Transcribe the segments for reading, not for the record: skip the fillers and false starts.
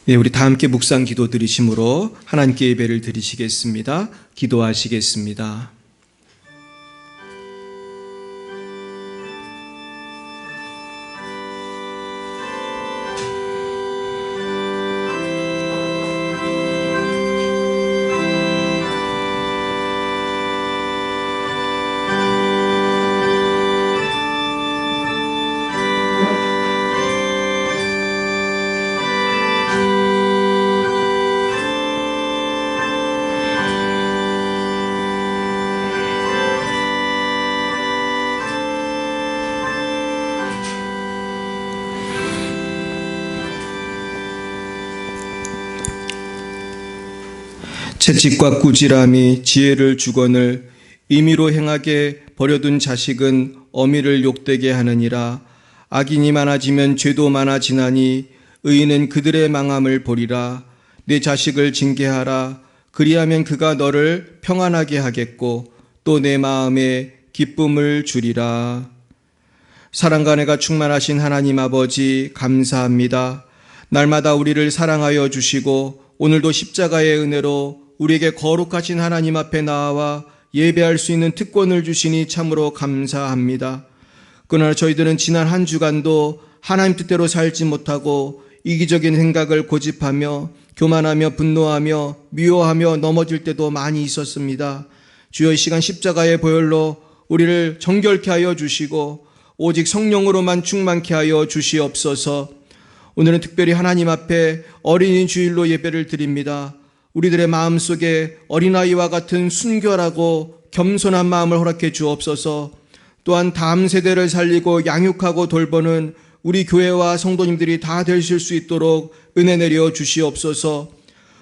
예, 우리 다 함께 묵상 기도 드리심으로 하나님께 예배를 드리시겠습니다. 기도하시겠습니다. 채찍과 꾸지람이 지혜를 주거늘 임의로 행하게 버려둔 자식은 어미를 욕되게 하느니라. 악인이 많아지면 죄도 많아지나니 의인은 그들의 망함을 보리라. 내 자식을 징계하라. 그리하면 그가 너를 평안하게 하겠고 또 내 마음에 기쁨을 주리라. 사랑과 은혜가 충만하신 하나님 아버지 감사합니다. 날마다 우리를 사랑하여 주시고 오늘도 십자가의 은혜로 우리에게 거룩하신 하나님 앞에 나와 예배할 수 있는 특권을 주시니 참으로 감사합니다. 그러나 저희들은 지난 한 주간도 하나님 뜻대로 살지 못하고 이기적인 생각을 고집하며 교만하며 분노하며 미워하며 넘어질 때도 많이 있었습니다. 주여, 이 시간 십자가의 보혈로 우리를 정결케 하여 주시고 오직 성령으로만 충만케 하여 주시옵소서. 오늘은 특별히 하나님 앞에 어린이 주일로 예배를 드립니다. 우리들의 마음속에 어린아이와 같은 순결하고 겸손한 마음을 허락해 주옵소서. 또한 다음 세대를 살리고 양육하고 돌보는 우리 교회와 성도님들이 다 되실 수 있도록 은혜 내려 주시옵소서.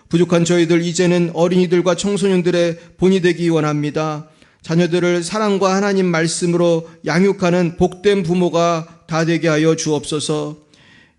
부족한 저희들 이제는 어린이들과 청소년들의 본이 되기 원합니다. 자녀들을 사랑과 하나님 말씀으로 양육하는 복된 부모가 다 되게 하여 주옵소서.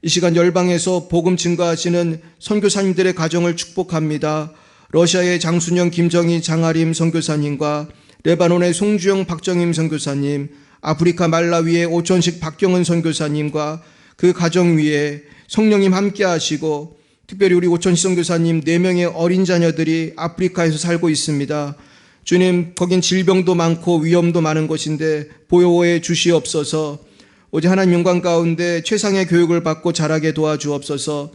이 시간 열방에서 복음 증거하시는 선교사님들의 가정을 축복합니다. 러시아의 장순영, 김정희, 장아림 선교사님과 레바논의 송주영, 박정임 선교사님, 아프리카 말라위의 오천식 박경은 선교사님과 그 가정 위에 성령님 함께 하시고, 특별히 우리 오천식 선교사님 4명의 어린 자녀들이 아프리카에서 살고 있습니다. 주님, 거긴 질병도 많고 위험도 많은 곳인데 보호해 주시옵소서. 오직 하나님 영광 가운데 최상의 교육을 받고 자라게 도와주옵소서.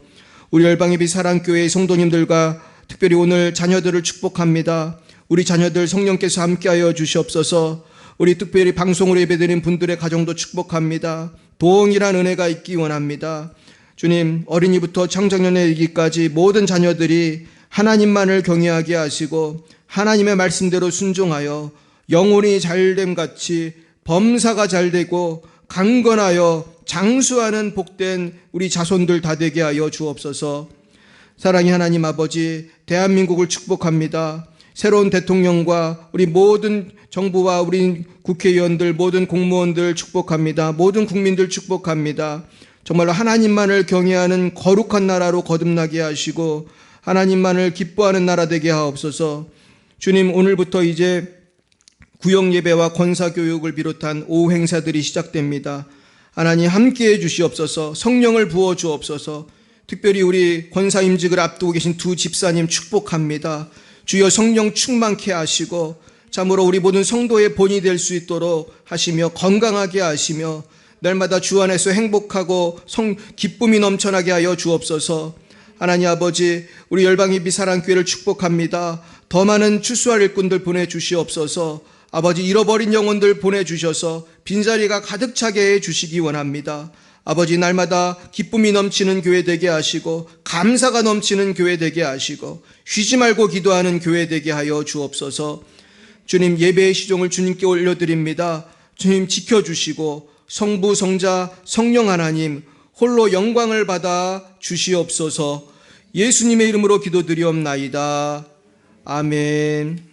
우리 열방예비 사랑교회의 성도님들과 특별히 오늘 자녀들을 축복합니다. 우리 자녀들 성령께서 함께하여 주시옵소서. 우리 특별히 방송으로 예배드린 분들의 가정도 축복합니다. 동일한 은혜가 있기 원합니다. 주님, 어린이부터 청장년에 이르기까지 모든 자녀들이 하나님만을 경외하게 하시고 하나님의 말씀대로 순종하여 영혼이 잘됨같이 범사가 잘되고 강건하여 장수하는 복된 우리 자손들 다 되게 하여 주옵소서. 사랑의 하나님 아버지, 대한민국을 축복합니다. 새로운 대통령과 우리 모든 정부와 우리 국회의원들, 모든 공무원들 축복합니다. 모든 국민들 축복합니다. 정말로 하나님만을 경외하는 거룩한 나라로 거듭나게 하시고 하나님만을 기뻐하는 나라 되게 하옵소서. 주님, 오늘부터 이제 구역예배와 권사교육을 비롯한 오후 행사들이 시작됩니다. 하나님 함께해 주시옵소서. 성령을 부어 주옵소서. 특별히 우리 권사임직을 앞두고 계신 두 집사님 축복합니다. 주여, 성령 충만케 하시고 참으로 우리 모든 성도의 본이 될 수 있도록 하시며 건강하게 하시며 날마다 주 안에서 행복하고 기쁨이 넘쳐나게 하여 주옵소서. 하나님 아버지, 우리 열방예비 사랑교회를 축복합니다. 더 많은 추수할 일꾼들 보내주시옵소서. 아버지, 잃어버린 영혼들 보내주셔서 빈자리가 가득 차게 해주시기 원합니다. 아버지, 날마다 기쁨이 넘치는 교회 되게 하시고 감사가 넘치는 교회 되게 하시고 쉬지 말고 기도하는 교회 되게 하여 주옵소서. 주님, 예배의 시종을 주님께 올려드립니다. 주님, 지켜주시고 성부, 성자, 성령 하나님 홀로 영광을 받아 주시옵소서. 예수님의 이름으로 기도드리옵나이다. 아멘.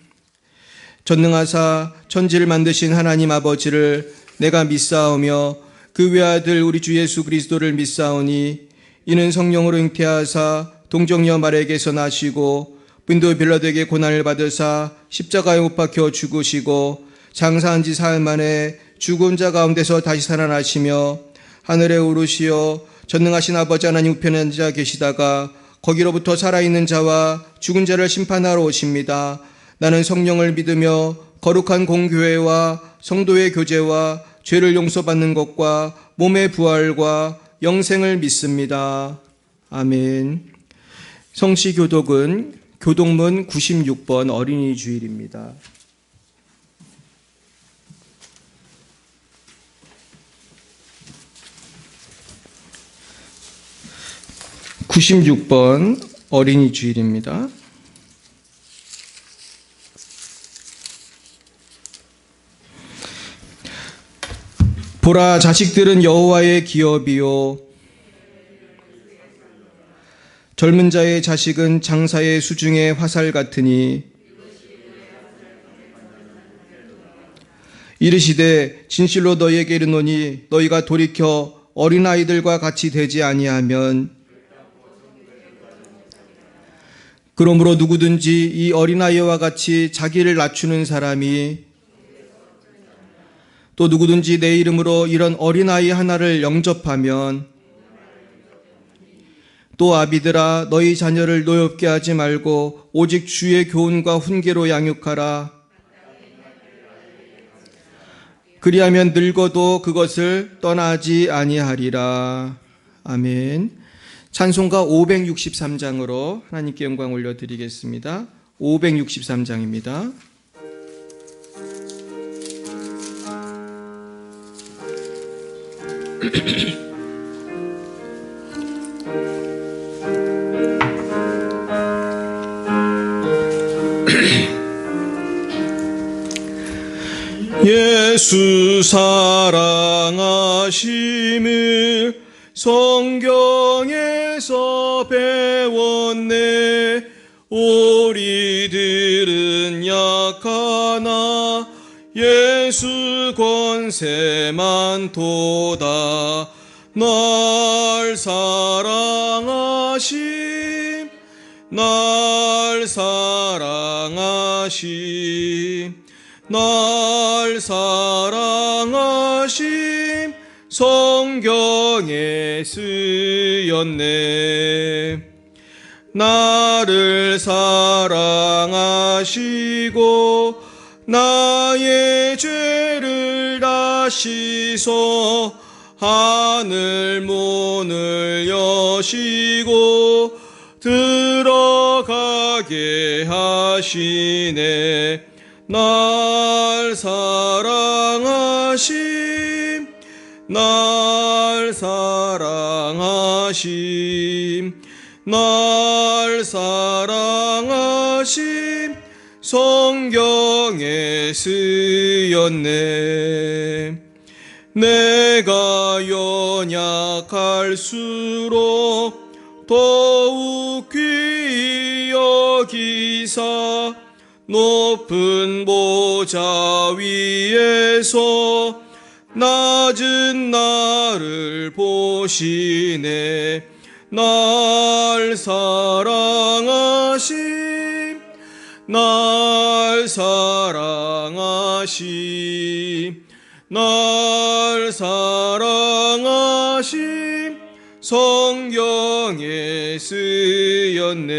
전능하사 천지를 만드신 하나님 아버지를 내가 믿사오며 그 외아들 우리 주 예수 그리스도를 믿사오니 이는 성령으로 잉태하사 동정녀 마리아에게서 나시고 본디오 빌라도에게 고난을 받으사 십자가에 못 박혀 죽으시고 장사한 지 사흘 만에 죽은 자 가운데서 다시 살아나시며 하늘에 오르시어 전능하신 아버지 하나님 우편에 앉아 계시다가 거기로부터 살아있는 자와 죽은 자를 심판하러 오십니다. 나는 성령을 믿으며 거룩한 공교회와 성도의 교제와 죄를 용서받는 것과 몸의 부활과 영생을 믿습니다. 아멘. 성시교독은 교독문 96번 어린이 주일입니다. 96번 어린이 주일입니다. 보라, 자식들은 여호와의 기업이요 젊은 자의 자식은 장사의 수중의 화살 같으니 이르시되 진실로 너희에게 이르노니 너희가 돌이켜 어린아이들과 같이 되지 아니하면 그러므로 누구든지 이 어린아이와 같이 자기를 낮추는 사람이 또 누구든지 내 이름으로 이런 어린아이 하나를 영접하면 또 아비들아 너희 자녀를 노엽게 하지 말고 오직 주의 교훈과 훈계로 양육하라. 그리하면 늙어도 그것을 떠나지 아니하리라. 아멘. 찬송가 563장으로 하나님께 영광 올려드리겠습니다. 563장입니다. 예수 사랑하심을 성경에서 배웠네. 우리들은 약하나 예수 권세만 도다. 날 사랑하심 날 사랑하심 성경에 쓰였네. 나를 사랑하시고 나의 죄를 다시소 하늘 문을 여시고 들어가게 하시네. 날 사랑하심 성경에 쓰였네. 내가 연약할수록 더욱 귀히 여기사 높은 보좌 위에서 낮은 나를 보시네. 날 사랑하심 성경에 쓰였네.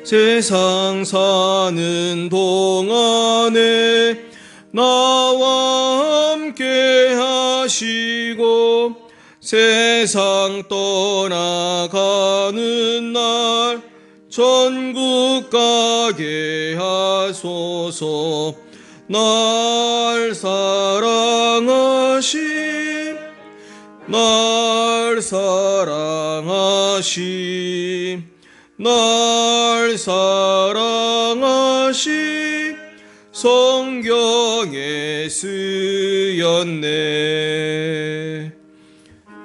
세상 사는 동안에 나와 함께 하시고 세상 떠나가는 날 천국 가게 하소서. 날 사랑하심 성경에 쓰였네.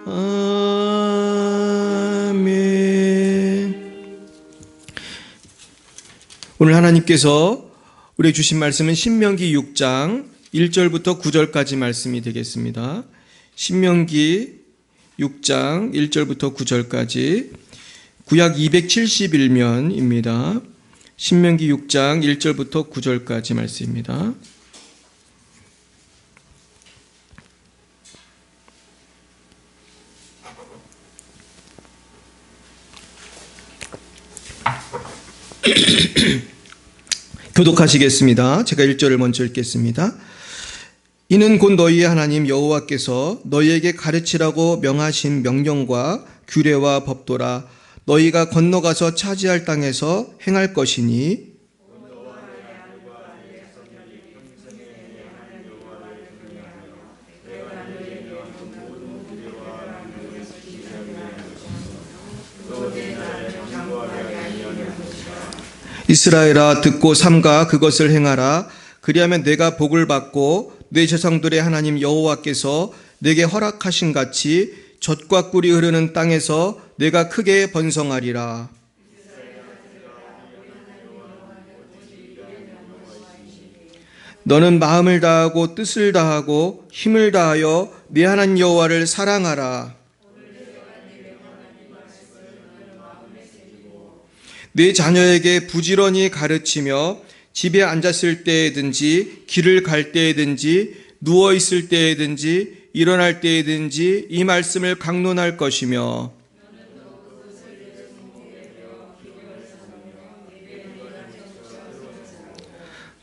아멘. 오늘 하나님께서 우리에게 주신 말씀은 신명기 6장 1절부터 9절까지 말씀이 되겠습니다. 신명기 6장 1절부터 9절까지 구약 271면입니다. 신명기 6장 1절부터 9절까지 말씀입니다. 교독하시겠습니다. 제가 1절을 먼저 읽겠습니다. 이는 곧 너희의 하나님 여호와께서 너희에게 가르치라고 명하신 명령과 규례와 법도라. 너희가 건너가서 차지할 땅에서 행할 것이니 이스라엘아 듣고 삼가 그것을 행하라. 그리하면 내가 복을 받고 내 조상들의 하나님 여호와께서 내게 허락하신 같이 젖과 꿀이 흐르는 땅에서 내가 크게 번성하리라. 너는 마음을 다하고 뜻을 다하고 힘을 다하여 내 하나님 여호와를 사랑하라. 내 자녀에게 부지런히 가르치며 집에 앉았을 때에든지 길을 갈 때에든지 누워 있을 때에든지 일어날 때에든지 이 말씀을 강론할 것이며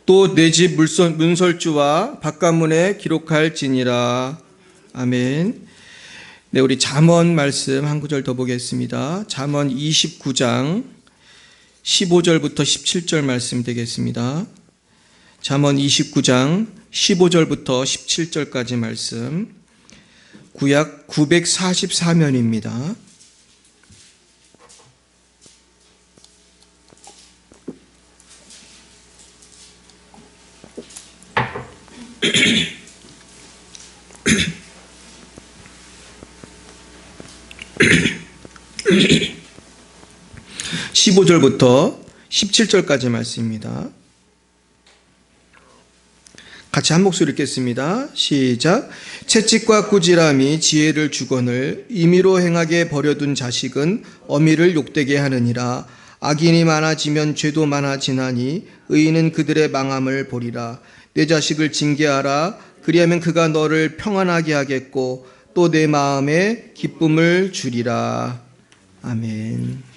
또 내 집 문설주와 바깥문에 기록할지니라. 아멘. 네, 우리 잠언 말씀 한 구절 더 보겠습니다. 잠언 29장 15절부터 17절 말씀 되겠습니다. 잠언 29장 15절부터 17절까지 말씀, 구약 944면입니다. (15절부터) (17절까지) 말씀입니다. 같이 한 목소리 읽겠습니다. 시작. 채찍과 꾸지람이 지혜를 주거늘 임의로 행하게 버려둔 자식은 어미를 욕되게 하느니라. 악인이 많아지면 죄도 많아지나니 의인은 그들의 망함을 보리라. 내 자식을 징계하라. 그리하면 그가 너를 평안하게 하겠고 또 내 마음에 기쁨을 주리라. 아멘.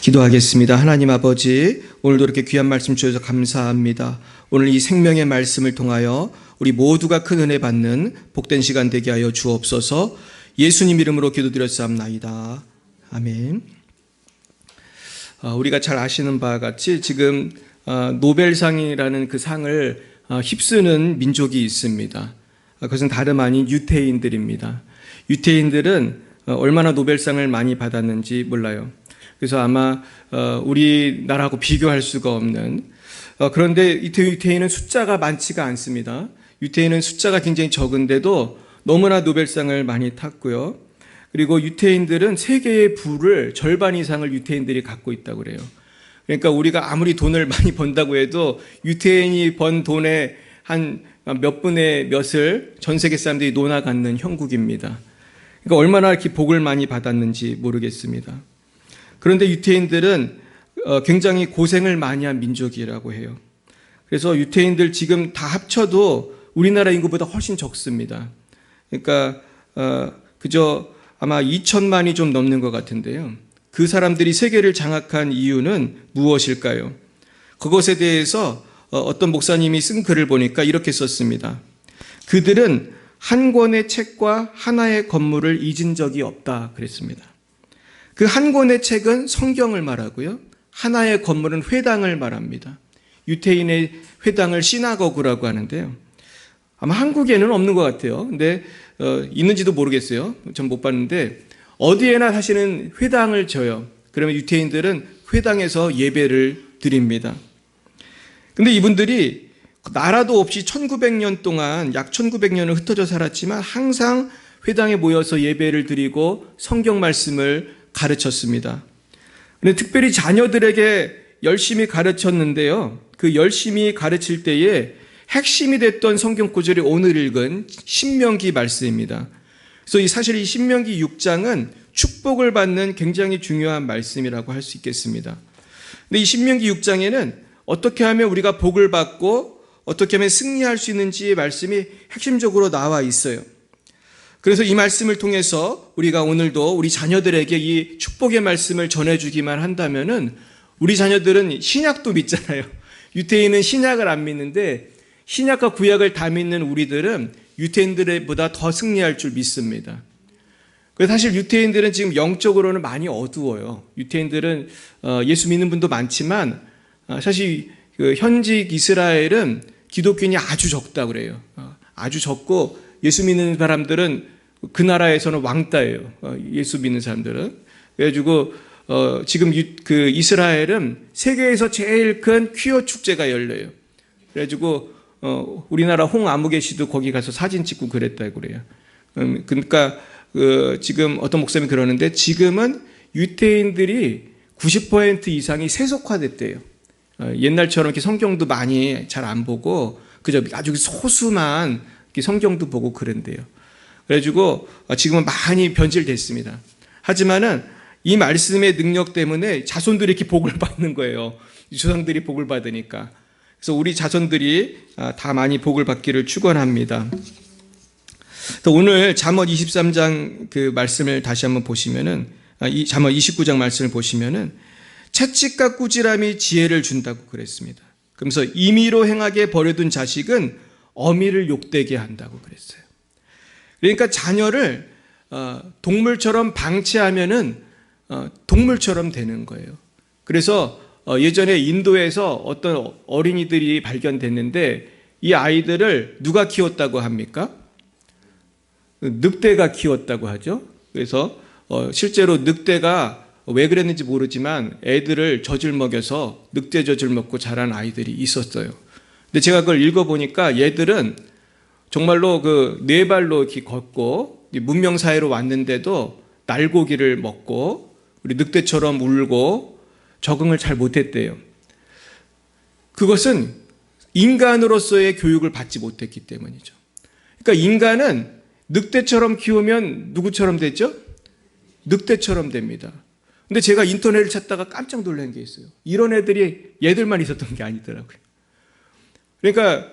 기도하겠습니다. 하나님 아버지, 오늘도 이렇게 귀한 말씀 주셔서 감사합니다. 오늘 이 생명의 말씀을 통하여 우리 모두가 큰 은혜 받는 복된 시간 되게 하여 주옵소서. 예수님 이름으로 기도드렸사옵나이다. 아멘. 우리가 잘 아시는 바와 같이 지금 노벨상이라는 그 상을 휩쓰는 민족이 있습니다. 그것은 다름 아닌 유태인들입니다. 유태인들은 얼마나 노벨상을 많이 받았는지 몰라요. 그래서 아마 우리나라하고 비교할 수가 없는, 그런데 유태인은 숫자가 많지가 않습니다. 유태인은 숫자가 굉장히 적은데도 너무나 노벨상을 많이 탔고요. 그리고 유태인들은 세계의 부를 절반 이상을 유태인들이 갖고 있다고 그래요. 그러니까 우리가 아무리 돈을 많이 번다고 해도 유태인이 번 돈의 한 몇 분의 몇을 전 세계 사람들이 논아 갖는 형국입니다. 그러니까 얼마나 이렇게 복을 많이 받았는지 모르겠습니다. 그런데 유태인들은 굉장히 고생을 많이 한 민족이라고 해요. 그래서 유태인들 지금 다 합쳐도 우리나라 인구보다 훨씬 적습니다. 그러니까 그저 아마 2천만이 좀 넘는 것 같은데요. 그 사람들이 세계를 장악한 이유는 무엇일까요? 그것에 대해서 어떤 목사님이 쓴 글을 보니까 이렇게 썼습니다. 그들은 한 권의 책과 하나의 건물을 잊은 적이 없다 그랬습니다. 그 한 권의 책은 성경을 말하고요. 하나의 건물은 회당을 말합니다. 유태인의 회당을 시나고그라고 하는데요. 아마 한국에는 없는 것 같아요. 근데 있는지도 모르겠어요. 전 못 봤는데 어디에나 사실은 회당을 져요. 그러면 유태인들은 회당에서 예배를 드립니다. 근데 이분들이 나라도 없이 1900년 동안 약 1900년을 흩어져 살았지만 항상 회당에 모여서 예배를 드리고 성경 말씀을 가르쳤습니다. 근데 특별히 자녀들에게 열심히 가르쳤는데요. 그 열심히 가르칠 때에 핵심이 됐던 성경 구절이 오늘 읽은 신명기 말씀입니다. 그래서 사실 이 신명기 6장은 축복을 받는 굉장히 중요한 말씀이라고 할 수 있겠습니다. 근데 이 신명기 6장에는 어떻게 하면 우리가 복을 받고 어떻게 하면 승리할 수 있는지의 말씀이 핵심적으로 나와 있어요. 그래서 이 말씀을 통해서 우리가 오늘도 우리 자녀들에게 이 축복의 말씀을 전해주기만 한다면은 우리 자녀들은 신약도 믿잖아요. 유태인은 신약을 안 믿는데 신약과 구약을 다 믿는 우리들은 유태인들보다 더 승리할 줄 믿습니다. 그래서 사실 유태인들은 지금 영적으로는 많이 어두워요. 유태인들은 예수 믿는 분도 많지만 사실 그 현직 이스라엘은 기독교인이 아주 적다 그래요. 아주 적고 예수 믿는 사람들은 그 나라에서는 왕따예요. 예수 믿는 사람들은. 그래가지고 지금 그 이스라엘은 세계에서 제일 큰 퀴어 축제가 열려요. 그래가지고 우리나라 홍아무개 씨도 거기 가서 사진 찍고 그랬다고 그래요. 그러니까 지금 어떤 목사님이 그러는데 지금은 유태인들이 90% 이상이 세속화됐대요. 옛날처럼 이렇게 성경도 많이 잘 안 보고 그저 아주 소수만 이렇게 성경도 보고 그런데요. 그래가지고 지금은 많이 변질됐습니다. 하지만은 이 말씀의 능력 때문에 자손들이 이렇게 복을 받는 거예요. 조상들이 복을 받으니까. 그래서 우리 자손들이 다 많이 복을 받기를 축원합니다. 오늘 잠언 23장 그 말씀을 다시 한번 보시면은 이 잠언 29장 말씀을 보시면은 채찍과 꾸지람이 지혜를 준다고 그랬습니다. 그러면서 임의로 행하게 버려둔 자식은 어미를 욕되게 한다고 그랬어요. 그러니까 자녀를 동물처럼 방치하면은 동물처럼 되는 거예요. 그래서 예전에 인도에서 어떤 어린이들이 발견됐는데 이 아이들을 누가 키웠다고 합니까? 늑대가 키웠다고 하죠. 그래서 실제로 늑대가 왜 그랬는지 모르지만 애들을 젖을 먹여서 늑대 젖을 먹고 자란 아이들이 있었어요. 근데 제가 그걸 읽어보니까 얘들은 정말로 그 네 발로 이렇게 걷고 문명 사회로 왔는데도 날고기를 먹고 우리 늑대처럼 울고 적응을 잘 못했대요. 그것은 인간으로서의 교육을 받지 못했기 때문이죠. 그러니까 인간은 늑대처럼 키우면 누구처럼 되죠? 늑대처럼 됩니다. 근데 제가 인터넷을 찾다가 깜짝 놀란 게 있어요. 이런 애들이 얘들만 있었던 게 아니더라고요. 그러니까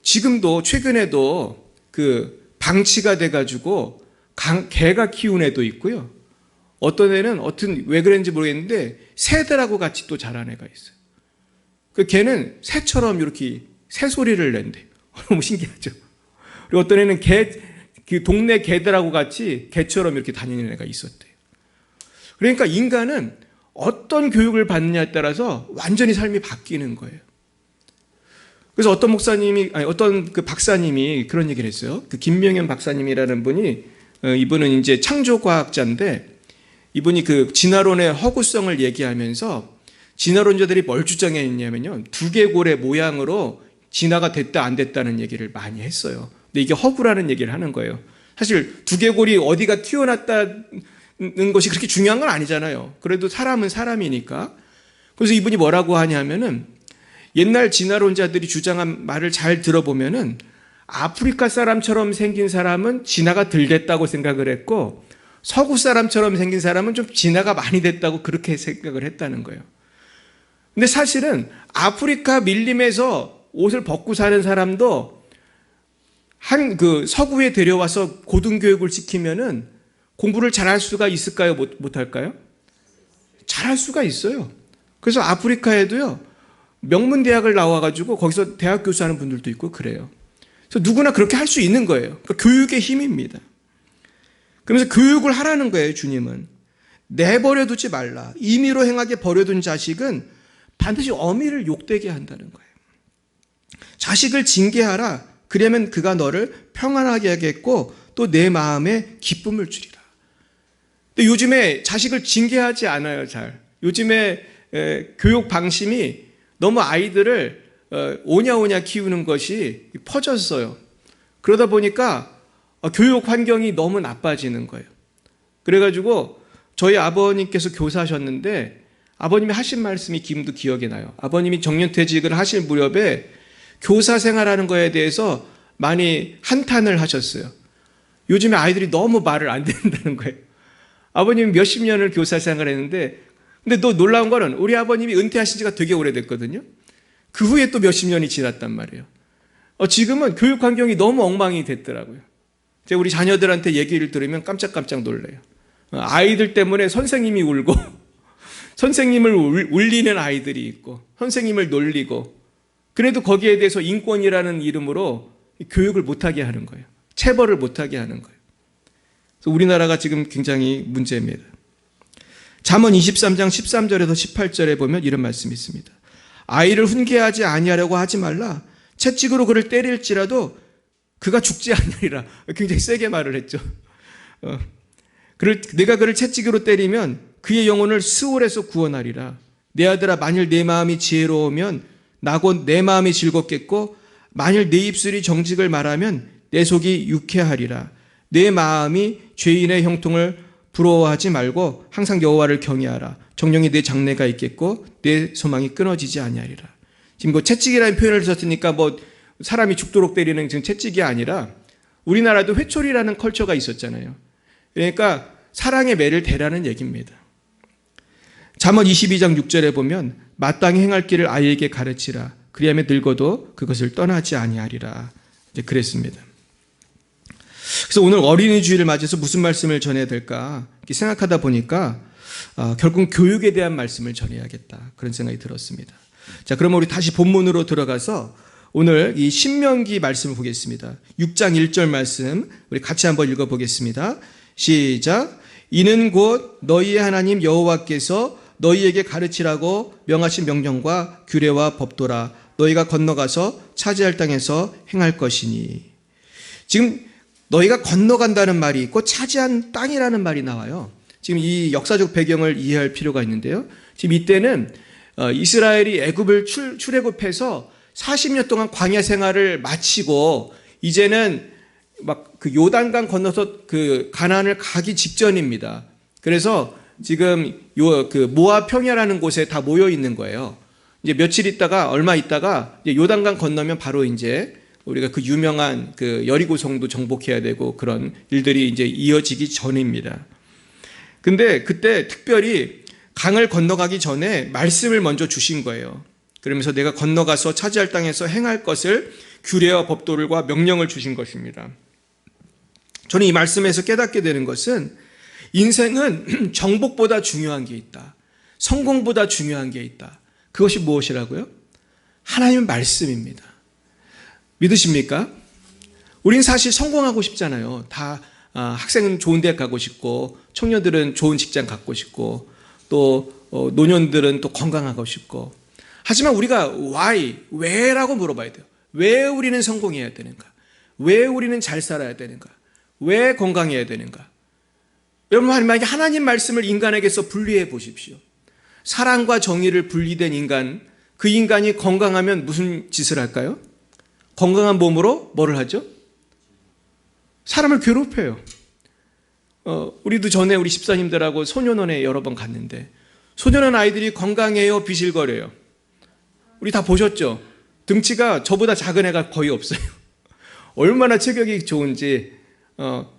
지금도 최근에도 방치가 돼가지고 개가 키운 애도 있고요. 어떤 애는 왜 그랬는지 모르겠는데 새들하고 같이 또 자란 애가 있어요. 그 개는 새처럼 이렇게 새 소리를 낸대요. 너무 신기하죠. 그리고 어떤 애는 그 동네 개들하고 같이 개처럼 이렇게 다니는 애가 있었대요. 그러니까 인간은 어떤 교육을 받느냐에 따라서 완전히 삶이 바뀌는 거예요. 그래서 어떤 그 박사님이 그런 얘기를 했어요. 그 김명현 박사님이라는 분이, 이분은 이제 창조과학자인데, 이분이 그 진화론의 허구성을 얘기하면서 진화론자들이 뭘 주장했냐면요. 두개골의 모양으로 진화가 됐다 안 됐다는 얘기를 많이 했어요. 근데 이게 허구라는 얘기를 하는 거예요. 사실 두개골이 어디가 튀어났다는 것이 그렇게 중요한 건 아니잖아요. 그래도 사람은 사람이니까. 그래서 이분이 뭐라고 하냐면은 옛날 진화론자들이 주장한 말을 잘 들어보면은 아프리카 사람처럼 생긴 사람은 진화가 덜 됐다고 생각을 했고 서구 사람처럼 생긴 사람은 좀 진화가 많이 됐다고 그렇게 생각을 했다는 거예요. 근데 사실은 아프리카 밀림에서 옷을 벗고 사는 사람도 서구에 데려와서 고등교육을 시키면은 공부를 잘할 수가 있을까요? 못할까요? 잘할 수가 있어요. 그래서 아프리카에도요, 명문대학을 나와가지고 거기서 대학 교수하는 분들도 있고 그래요. 그래서 누구나 그렇게 할 수 있는 거예요. 그러니까 교육의 힘입니다. 그러면서 교육을 하라는 거예요, 주님은. 내버려 두지 말라. 임의로 행하게 버려둔 자식은 반드시 어미를 욕되게 한다는 거예요. 자식을 징계하라. 그러면 그가 너를 평안하게 하겠고 또 내 마음에 기쁨을 주리라. 근데 요즘에 자식을 징계하지 않아요, 잘. 요즘에 교육 방침이 너무 아이들을 오냐오냐 키우는 것이 퍼졌어요. 그러다 보니까 교육 환경이 너무 나빠지는 거예요. 그래가지고 저희 아버님께서 교사하셨는데 아버님이 하신 말씀이 지금도 기억이 나요. 아버님이 정년퇴직을 하실 무렵에 교사 생활하는 거에 대해서 많이 한탄을 하셨어요. 요즘에 아이들이 너무 말을 안 듣는다는 거예요. 아버님이 몇십 년을 교사 생활했는데 근데 또 놀라운 거는 우리 아버님이 은퇴하신 지가 되게 오래됐거든요. 그 후에 또 몇십 년이 지났단 말이에요. 지금은 교육 환경이 너무 엉망이 됐더라고요. 제가 우리 자녀들한테 얘기를 들으면 깜짝깜짝 놀래요. 아이들 때문에 선생님이 울고 선생님을 울리는 아이들이 있고 선생님을 놀리고, 그래도 거기에 대해서 인권이라는 이름으로 교육을 못하게 하는 거예요. 체벌을 못하게 하는 거예요. 그래서 우리나라가 지금 굉장히 문제입니다. 잠언 23장 13절에서 18절에 보면 이런 말씀이 있습니다. 아이를 훈계하지 아니하려고 하지 말라. 채찍으로 그를 때릴지라도 그가 죽지 아니하리라. 굉장히 세게 말을 했죠. 내가 그를 채찍으로 때리면 그의 영혼을 스올에서 구원하리라. 내 아들아, 만일 내 마음이 지혜로우면 나곧 내 마음이 즐겁겠고, 만일 내 입술이 정직을 말하면 내 속이 유쾌하리라. 내 마음이 죄인의 형통을 부러워하지 말고 항상 여호와를 경외하라. 정령이 내 장래가 있겠고 내 소망이 끊어지지 아니하리라. 지금 채찍이라는 표현을 썼으니까 사람이 죽도록 때리는 지금 채찍이 아니라 우리나라도 회초리라는 컬처가 있었잖아요. 그러니까 사랑의 매를 대라는 얘기입니다. 잠언 22장 6절에 보면 마땅히 행할 길을 아이에게 가르치라. 그리하면 늙어도 그것을 떠나지 아니하리라. 이제 그랬습니다. 그래서 오늘 어린이 주일을 맞이해서 무슨 말씀을 전해야 될까 이렇게 생각하다 보니까 결국 교육에 대한 말씀을 전해야겠다, 그런 생각이 들었습니다. 자, 그럼 우리 다시 본문으로 들어가서 오늘 이 신명기 말씀을 보겠습니다. 6장 1절 말씀 우리 같이 한번 읽어보겠습니다. 시작. 이는 곧 너희의 하나님 여호와께서 너희에게 가르치라고 명하신 명령과 규례와 법도라. 너희가 건너가서 차지할 땅에서 행할 것이니. 지금 너희가 건너간다는 말이 있고 차지한 땅이라는 말이 나와요. 지금 이 역사적 배경을 이해할 필요가 있는데요. 지금 이때는 이스라엘이 애굽을 출애굽해서 40년 동안 광야 생활을 마치고 이제는 막 그 요단강 건너서 그 가나안을 가기 직전입니다. 그래서 지금 그 모압 평야라는 곳에 다 모여 있는 거예요. 이제 며칠 있다가 얼마 있다가 이제 요단강 건너면 바로 이제 우리가 그 유명한 그 여리고성도 정복해야 되고 그런 일들이 이제 이어지기 전입니다. 근데 그때 특별히 강을 건너가기 전에 말씀을 먼저 주신 거예요. 그러면서 내가 건너가서 차지할 땅에서 행할 것을 규례와 법도들과 명령을 주신 것입니다. 저는 이 말씀에서 깨닫게 되는 것은 인생은 정복보다 중요한 게 있다. 성공보다 중요한 게 있다. 그것이 무엇이라고요? 하나님의 말씀입니다. 믿으십니까? 우린 사실 성공하고 싶잖아요. 다 학생은 좋은 대학 가고 싶고, 청년들은 좋은 직장 갖고 싶고, 또 노년들은 또 건강하고 싶고. 하지만 우리가 why, 왜라고 물어봐야 돼요. 왜 우리는 성공해야 되는가? 왜 우리는 잘 살아야 되는가? 왜 건강해야 되는가? 여러분, 만약에 하나님 말씀을 인간에게서 분리해 보십시오. 사랑과 정의를 분리된 인간, 그 인간이 건강하면 무슨 짓을 할까요? 건강한 몸으로 뭐를 하죠? 사람을 괴롭혀요. 우리도 전에 우리 집사님들하고 소년원에 여러 번 갔는데 소년원 아이들이 건강해요, 비실거려요. 우리 다 보셨죠? 등치가 저보다 작은 애가 거의 없어요. 얼마나 체격이 좋은지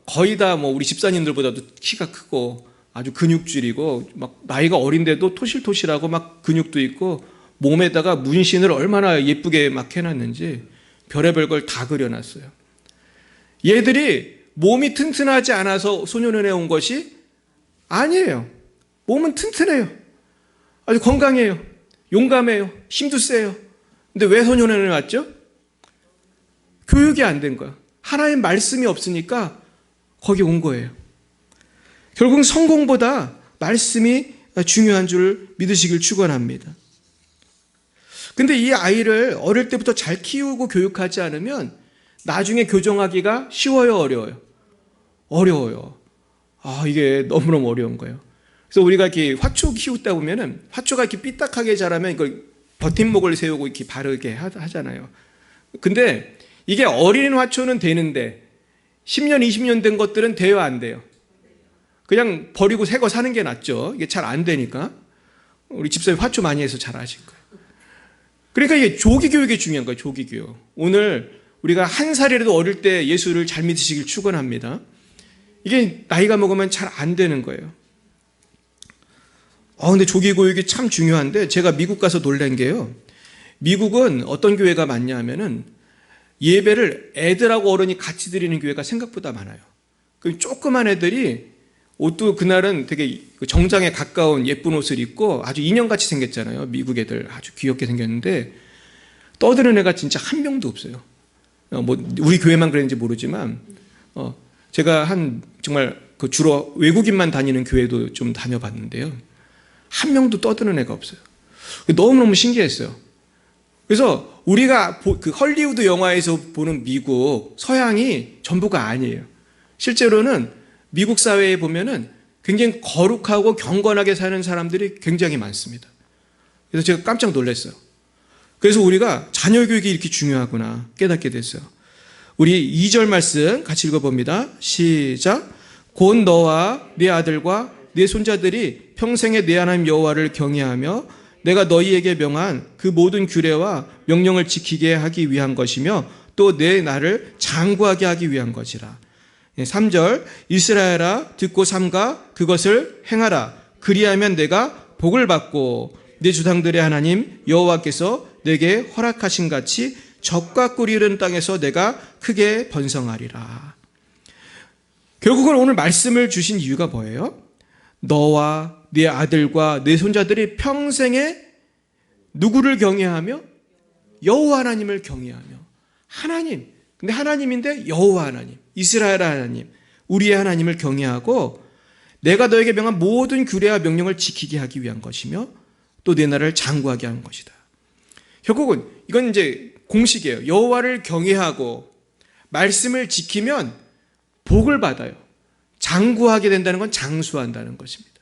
거의 다 우리 집사님들보다도 키가 크고 아주 근육질이고 막 나이가 어린데도 토실토실하고 막 근육도 있고 몸에다가 문신을 얼마나 예쁘게 막 해놨는지 별의별 걸 다 그려놨어요. 얘들이 몸이 튼튼하지 않아서 소년원에 온 것이 아니에요. 몸은 튼튼해요. 아주 건강해요. 용감해요. 힘도 세요. 근데 왜 소년원에 왔죠? 교육이 안 된 거야. 하나님 말씀이 없으니까 거기 온 거예요. 결국 성공보다 말씀이 중요한 줄 믿으시길 축원합니다. 근데 이 아이를 어릴 때부터 잘 키우고 교육하지 않으면 나중에 교정하기가 쉬워요, 어려워요? 어려워요. 이게 너무너무 어려운 거예요. 그래서 우리가 이렇게 화초 키우다 보면은 화초가 이렇게 삐딱하게 자라면 이걸 버팀목을 세우고 이렇게 바르게 하잖아요. 근데 이게 어린 화초는 되는데 10년, 20년 된 것들은 돼요, 안 돼요? 그냥 버리고 새 거 사는 게 낫죠. 이게 잘 안 되니까. 우리 집사님 화초 많이 해서 잘 아실 거예요. 그러니까 이게 조기 교육이 중요한 거예요, 조기 교육. 오늘 우리가 한 살이라도 어릴 때 예수를 잘 믿으시길 축원합니다. 이게 나이가 먹으면 잘 안 되는 거예요. 근데 조기 교육이 참 중요한데 제가 미국 가서 놀란 게요. 미국은 어떤 교회가 많냐 하면은 예배를 애들하고 어른이 같이 드리는 교회가 생각보다 많아요. 그럼 조그만 애들이 옷도 그날은 되게 정장에 가까운 예쁜 옷을 입고 아주 인형같이 생겼잖아요. 미국 애들 아주 귀엽게 생겼는데 떠드는 애가 진짜 한 명도 없어요. 뭐 우리 교회만 그랬는지 모르지만 제가 정말 주로 외국인만 다니는 교회도 좀 다녀봤는데요. 한 명도 떠드는 애가 없어요. 너무너무 신기했어요. 그래서 우리가 그 헐리우드 영화에서 보는 미국, 서양이 전부가 아니에요. 실제로는 미국 사회에 보면은 굉장히 거룩하고 경건하게 사는 사람들이 굉장히 많습니다. 그래서 제가 깜짝 놀랐어요. 그래서 우리가 자녀 교육이 이렇게 중요하구나 깨닫게 됐어요. 우리 2절 말씀 같이 읽어봅니다. 시작. 곧 너와 네 아들과 네 손자들이 평생에 내 하나님 여호와를 경외하며 내가 너희에게 명한 그 모든 규례와 명령을 지키게 하기 위한 것이며 또 내 나를 장구하게 하기 위한 것이라. 3절. 이스라엘아 듣고 삼가 그것을 행하라. 그리하면 내가 복을 받고 내 조상들의 하나님 여호와께서 내게 허락하신 같이 적과 꿀이 흐르는 땅에서 내가 크게 번성하리라. 결국은 오늘 말씀을 주신 이유가 뭐예요? 너와 네 아들과 네 손자들이 평생에 누구를 경외하며? 여호와 하나님을 경외하며. 하나님, 근데 하나님인데 여호와 하나님, 이스라엘 하나님, 우리의 하나님을 경외하고 내가 너에게 명한 모든 규례와 명령을 지키게 하기 위한 것이며 또 내 나라를 장구하게 하는 것이다. 결국은 이건 이제 공식이에요. 여호와를 경외하고 말씀을 지키면 복을 받아요. 장구하게 된다는 건 장수한다는 것입니다.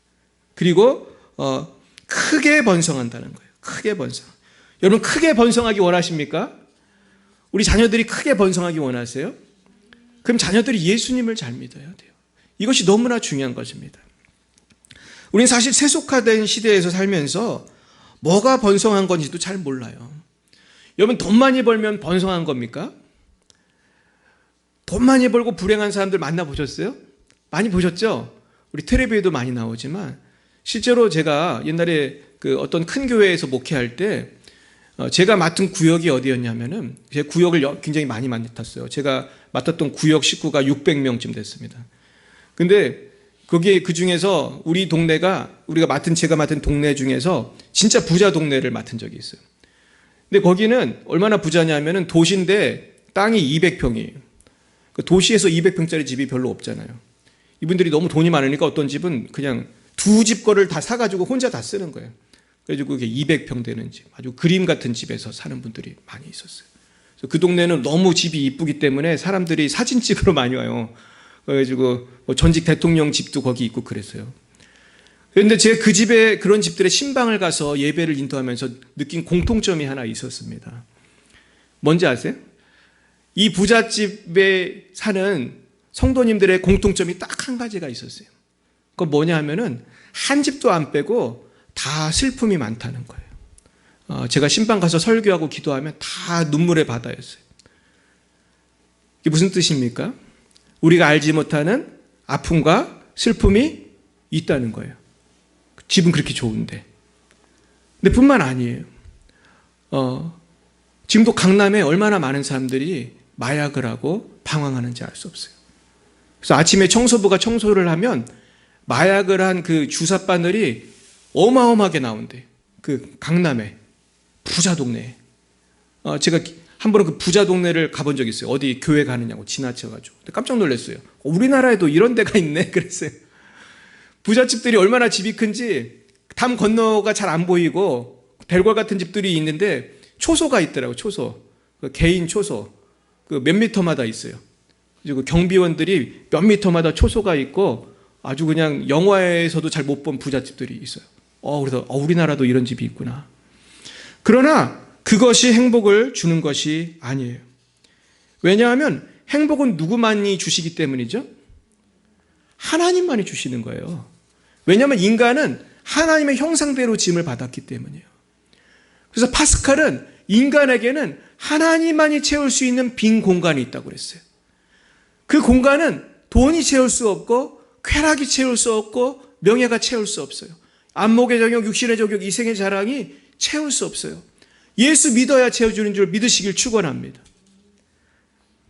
그리고 크게 번성한다는 거예요. 크게 번성. 여러분 크게 번성하기 원하십니까? 우리 자녀들이 크게 번성하기 원하세요? 그럼 자녀들이 예수님을 잘 믿어야 돼요. 이것이 너무나 중요한 것입니다. 우리는 사실 세속화된 시대에서 살면서 뭐가 번성한 건지도 잘 몰라요. 여러분 돈 많이 벌면 번성한 겁니까? 돈 많이 벌고 불행한 사람들 만나보셨어요? 많이 보셨죠? 우리 텔레비에도 많이 나오지만 실제로 제가 옛날에 그 어떤 큰 교회에서 목회할 때 제가 맡은 구역이 어디였냐면은 제 구역을 굉장히 많이 맡았어요. 제가 맡았던 구역 식구가 600명쯤 됐습니다. 근데 거기에 그 중에서 우리 동네가 제가 맡은 동네 중에서 진짜 부자 동네를 맡은 적이 있어요. 근데 거기는 얼마나 부자냐면은 도시인데 땅이 200평이에요. 그 도시에서 200평짜리 집이 별로 없잖아요. 이분들이 너무 돈이 많으니까 어떤 집은 그냥 두 집 거를 다 사가지고 혼자 다 쓰는 거예요. 그래가지고 그게 200평 되는 집, 아주 그림 같은 집에서 사는 분들이 많이 있었어요. 그래서 그 동네는 너무 집이 이쁘기 때문에 사람들이 사진 찍으러 많이 와요. 그래가지고 전직 대통령 집도 거기 있고 그랬어요. 그런데 제가 그 집에 그런 집들의 신방을 가서 예배를 인도하면서 느낀 공통점이 하나 있었습니다. 뭔지 아세요? 이 부잣집에 사는 성도님들의 공통점이 딱 한 가지가 있었어요. 그건 뭐냐 하면은 한 집도 안 빼고 다 슬픔이 많다는 거예요. 제가 신방 가서 설교하고 기도하면 다 눈물의 바다였어요. 이게 무슨 뜻입니까? 우리가 알지 못하는 아픔과 슬픔이 있다는 거예요. 집은 그렇게 좋은데. 근데 뿐만 아니에요. 지금도 강남에 얼마나 많은 사람들이 마약을 하고 방황하는지 알 수 없어요. 그래서 아침에 청소부가 청소를 하면 마약을 한 그 주사 바늘이 어마어마하게 나온대. 그 강남에 부자 동네에. 제가 한 번은 그 부자 동네를 가본 적이 있어요. 어디 교회 가느냐고 지나쳐가지고. 깜짝 놀랐어요. 우리나라에도 이런 데가 있네 그랬어요. 부잣집들이 얼마나 집이 큰지 담 건너가 잘 안 보이고 벨과 같은 집들이 있는데 초소가 있더라고요. 초소. 그 개인 초소. 그 몇 미터마다 있어요. 그리고 경비원들이 몇 미터마다 초소가 있고 아주 그냥 영화에서도 잘 못 본 부잣집들이 있어요. 그래서 우리나라도 이런 집이 있구나. 그러나 그것이 행복을 주는 것이 아니에요. 왜냐하면 행복은 누구만이 주시기 때문이죠? 하나님만이 주시는 거예요. 왜냐하면 인간은 하나님의 형상대로 지음을 받았기 때문이에요. 그래서 파스칼은 인간에게는 하나님만이 채울 수 있는 빈 공간이 있다고 그랬어요. 그 공간은 돈이 채울 수 없고 쾌락이 채울 수 없고 명예가 채울 수 없어요. 안목의 정욕, 육신의 정욕, 이생의 자랑이 채울 수 없어요. 예수 믿어야 채워주는 줄 믿으시길 축원합니다.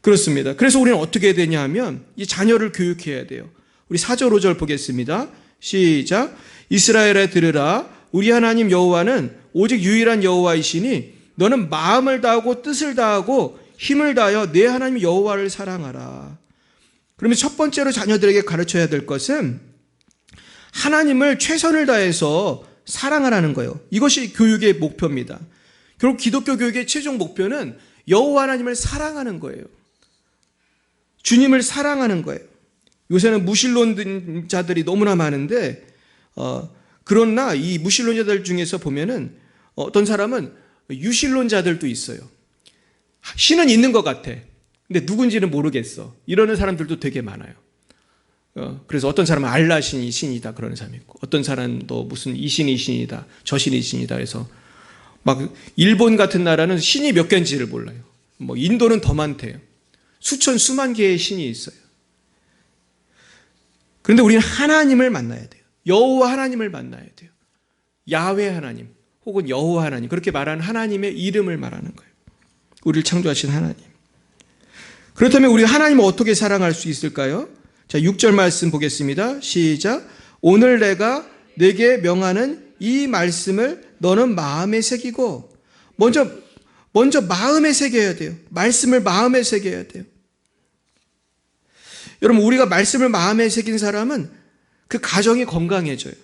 그렇습니다. 그래서 우리는 어떻게 해야 되냐 하면 이 자녀를 교육해야 돼요. 우리 4절 5절 보겠습니다. 시작. 이스라엘에 들으라. 우리 하나님 여호와는 오직 유일한 여호와이시니 너는 마음을 다하고 뜻을 다하고 힘을 다하여 내 하나님 여호와를 사랑하라. 그러면 첫 번째로 자녀들에게 가르쳐야 될 것은 하나님을 최선을 다해서 사랑하라는 거예요. 이것이 교육의 목표입니다. 결국 기독교 교육의 최종 목표는 여호와 하나님을 사랑하는 거예요. 주님을 사랑하는 거예요. 요새는 무신론자들이 너무나 많은데 그러나 이 무신론자들 중에서 보면은 어떤 사람은 유신론자들도 있어요. 신은 있는 것 같아. 근데 누군지는 모르겠어. 이러는 사람들도 되게 많아요. 그래서 어떤 사람은 알라 신이 신이다 그러는 사람이 있고, 어떤 사람은 또 무슨 이 신이 신이다, 저 신이 신이다 해서 막 일본 같은 나라는 신이 몇 개인지를 몰라요. 뭐 인도는 더 많대요. 수천 수만 개의 신이 있어요. 그런데 우리는 하나님을 만나야 돼요. 여호와 하나님을 만나야 돼요. 야훼 하나님 혹은 여호와 하나님, 그렇게 말하는 하나님의 이름을 말하는 거예요. 우리를 창조하신 하나님. 그렇다면 우리 하나님을 어떻게 사랑할 수 있을까요? 자, 6절 말씀 보겠습니다. 시작. 오늘 내가 내게 명하는 이 말씀을 너는 마음에 새기고, 먼저 마음에 새겨야 돼요. 말씀을 마음에 새겨야 돼요. 여러분, 우리가 말씀을 마음에 새긴 사람은 그 가정이 건강해져요.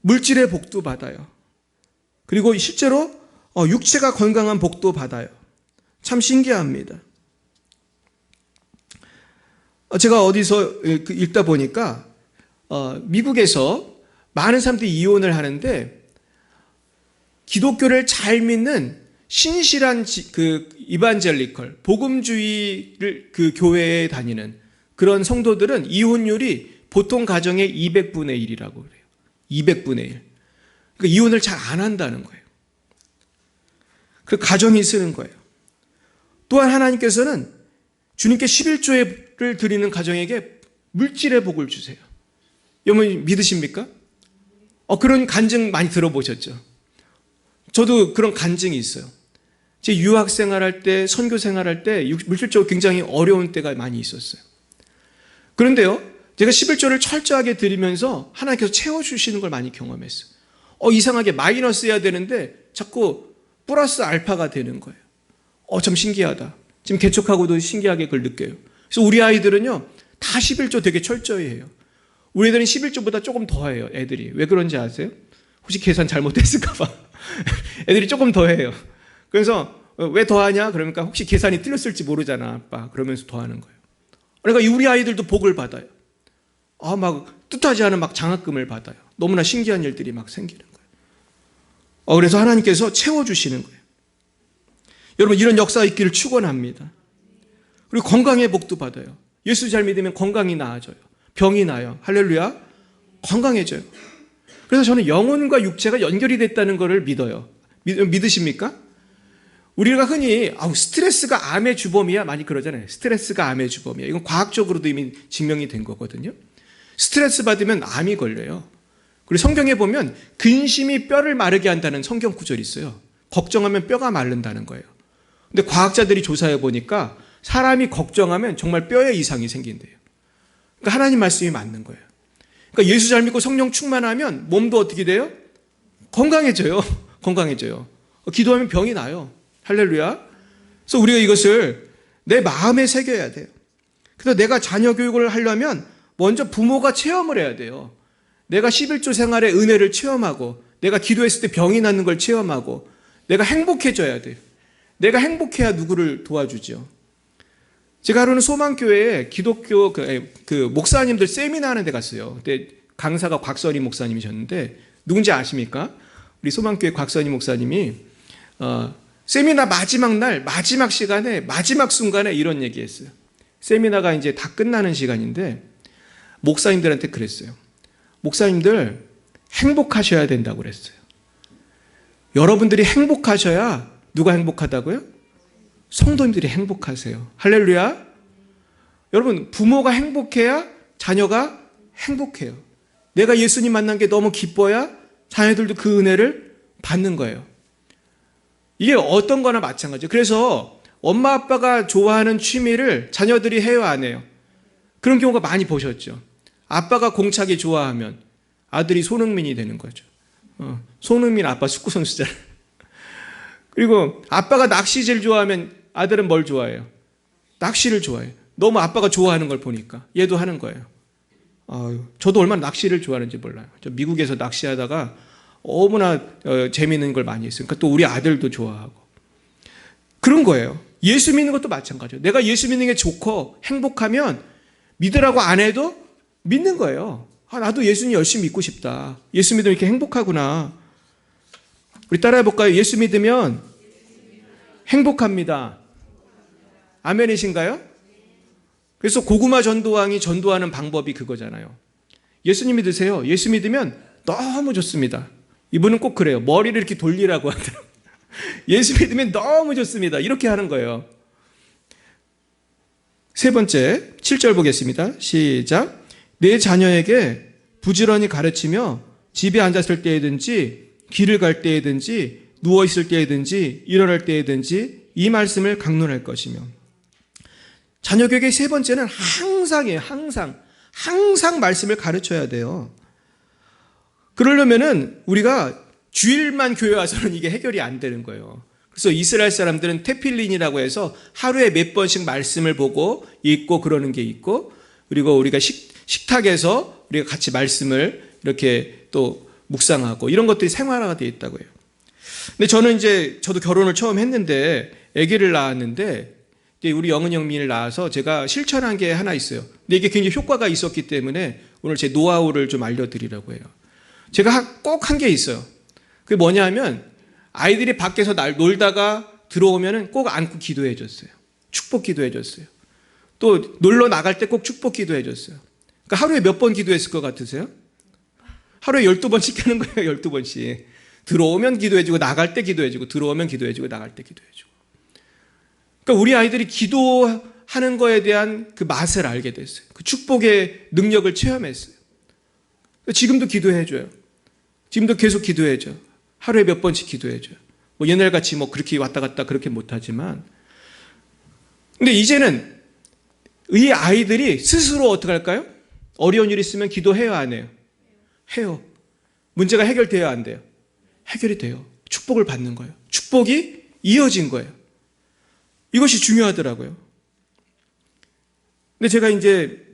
물질의 복도 받아요. 그리고 실제로 육체가 건강한 복도 받아요. 참 신기합니다. 제가 어디서 읽다 보니까 미국에서 많은 사람들이 이혼을 하는데 기독교를 잘 믿는 신실한 그 이반젤리컬 복음주의를 그 교회에 다니는 그런 성도들은 이혼율이 보통 가정의 200분의 1이라고 그래요. 200분의 1. 그러니까 이혼을 잘 안 한다는 거예요. 그 가정이 쓰는 거예요. 또한 하나님께서는 주님께 11조를 드리는 가정에게 물질의 복을 주세요. 여러분 믿으십니까? 그런 간증 많이 들어보셨죠? 저도 그런 간증이 있어요. 제 유학 생활할 때, 선교 생활할 때 물질적으로 굉장히 어려운 때가 많이 있었어요. 그런데요, 제가 11조를 철저하게 드리면서 하나님께서 채워주시는 걸 많이 경험했어요. 이상하게 마이너스여야 되는데 자꾸 플러스 알파가 되는 거예요. 참 신기하다. 지금 개척하고도 신기하게 그걸 느껴요. 그래서 우리 아이들은요, 다 11조 되게 철저히 해요. 우리 애들은 11조보다 조금 더 해요, 애들이. 왜 그런지 아세요? 혹시 계산 잘못했을까봐. 애들이 조금 더 해요. 그래서 왜 더 하냐? 그러니까 혹시 계산이 틀렸을지 모르잖아, 아빠. 그러면서 더 하는 거예요. 그러니까 우리 아이들도 복을 받아요. 막 뜻하지 않은 막 장학금을 받아요. 너무나 신기한 일들이 막 생기는 거예요. 그래서 하나님께서 채워주시는 거예요. 여러분, 이런 역사가 있기를 축원합니다. 그리고 건강의 복도 받아요. 예수 잘 믿으면 건강이 나아져요. 병이 나요. 할렐루야. 건강해져요. 그래서 저는 영혼과 육체가 연결이 됐다는 것을 믿어요. 믿으십니까? 우리가 흔히 스트레스가 암의 주범이야 많이 그러잖아요. 스트레스가 암의 주범이야. 이건 과학적으로도 이미 증명이 된 거거든요. 스트레스 받으면 암이 걸려요. 그리고 성경에 보면 근심이 뼈를 마르게 한다는 성경 구절이 있어요. 걱정하면 뼈가 마른다는 거예요. 근데 과학자들이 조사해 보니까 사람이 걱정하면 정말 뼈에 이상이 생긴대요. 그러니까 하나님 말씀이 맞는 거예요. 그러니까 예수 잘 믿고 성령 충만하면 몸도 어떻게 돼요? 건강해져요. 건강해져요. 기도하면 병이 나요. 할렐루야. 그래서 우리가 이것을 내 마음에 새겨야 돼요. 그래서 내가 자녀 교육을 하려면 먼저 부모가 체험을 해야 돼요. 내가 11조 생활의 은혜를 체험하고, 내가 기도했을 때 병이 낫는 걸 체험하고, 내가 행복해져야 돼요. 내가 행복해야 누구를 도와주죠. 제가 하루는 소망교회에 기독교 그 목사님들 세미나 하는 데 갔어요. 그때 강사가 곽선희 목사님이셨는데, 누군지 아십니까? 우리 소망교회 곽선희 목사님이 세미나 마지막 날, 마지막 시간에, 마지막 순간에 이런 얘기 했어요. 세미나가 이제 다 끝나는 시간인데 목사님들한테 그랬어요. 목사님들 행복하셔야 된다고 그랬어요. 여러분들이 행복하셔야 누가 행복하다고요? 성도님들이 행복하세요. 할렐루야. 여러분, 부모가 행복해야 자녀가 행복해요. 내가 예수님 만난 게 너무 기뻐야 자녀들도 그 은혜를 받는 거예요. 이게 어떤 거나 마찬가지예요. 그래서 엄마 아빠가 좋아하는 취미를 자녀들이 해요, 안 해요? 그런 경우가 많이 보셨죠. 아빠가 공차기 좋아하면 아들이 손흥민이 되는 거죠. 손흥민 아빠 축구선수잖아요. 그리고 아빠가 낚시질 좋아하면 아들은 뭘 좋아해요? 낚시를 좋아해요. 너무 아빠가 좋아하는 걸 보니까 얘도 하는 거예요. 저도 얼마나 낚시를 좋아하는지 몰라요. 저 미국에서 낚시하다가 너무나 재미있는 걸 많이 했어요. 그러니까 또 우리 아들도 좋아하고 그런 거예요. 예수 믿는 것도 마찬가지예요. 내가 예수 믿는 게 좋고 행복하면 믿으라고 안 해도 믿는 거예요. 나도 예수님 열심히 믿고 싶다. 예수 믿으면 이렇게 행복하구나. 우리 따라해 볼까요? 예수 믿으면 행복합니다. 아멘이신가요? 그래서 고구마 전도왕이 전도하는 방법이 그거잖아요. 예수님 믿으세요. 예수 믿으면 너무 좋습니다. 이분은 꼭 그래요. 머리를 이렇게 돌리라고 하더라고요. 예수 믿으면 너무 좋습니다. 이렇게 하는 거예요. 세 번째, 7절 보겠습니다. 시작. 내 자녀에게 부지런히 가르치며 집에 앉았을 때에든지 길을 갈 때에든지 누워있을 때에든지 일어날 때에든지 이 말씀을 강론할 것이며. 자녀교육의 세 번째는 항상이에요. 항상 말씀을 가르쳐야 돼요. 그러려면은 우리가 주일만 교회 와서는 이게 해결이 안 되는 거예요. 그래서 이스라엘 사람들은 테필린이라고 해서 하루에 몇 번씩 말씀을 보고 읽고 그러는 게 있고, 그리고 우리가 식탁에서 우리가 같이 말씀을 이렇게 또 묵상하고 이런 것들이 생활화가 되어 있다고 해요. 근데 저도 결혼을 처음 했는데 아기를 낳았는데 우리 영은 영민을 낳아서 제가 실천한 게 하나 있어요. 근데 이게 굉장히 효과가 있었기 때문에 오늘 제 노하우를 좀 알려드리려고 해요. 제가 꼭 한 게 있어요. 그게 뭐냐면 아이들이 밖에서 놀다가 들어오면 꼭 안고 기도해 줬어요. 축복 기도해 줬어요. 또 놀러 나갈 때 꼭 축복 기도해 줬어요. 그러니까 하루에 몇 번 기도했을 것 같으세요? 하루에 12번씩 하는 거예요. 12번씩. 들어오면 기도해주고 나갈 때 기도해주고 들어오면 기도해주고 나갈 때 기도해주고. 그러니까 우리 아이들이 기도하는 거에 대한 그 맛을 알게 됐어요. 그 축복의 능력을 체험했어요. 지금도 기도해줘요. 지금도 계속 기도해줘. 하루에 몇 번씩 기도해줘요. 뭐 옛날같이 뭐 그렇게 왔다 갔다 그렇게 못하지만. 근데 이제는 이 아이들이 스스로 어떻게 할까요? 어려운 일 있으면 기도해요, 안 해요? 해요. 문제가 해결돼야 안 돼요? 해결이 돼요. 축복을 받는 거예요. 축복이 이어진 거예요. 이것이 중요하더라고요. 근데 제가 이제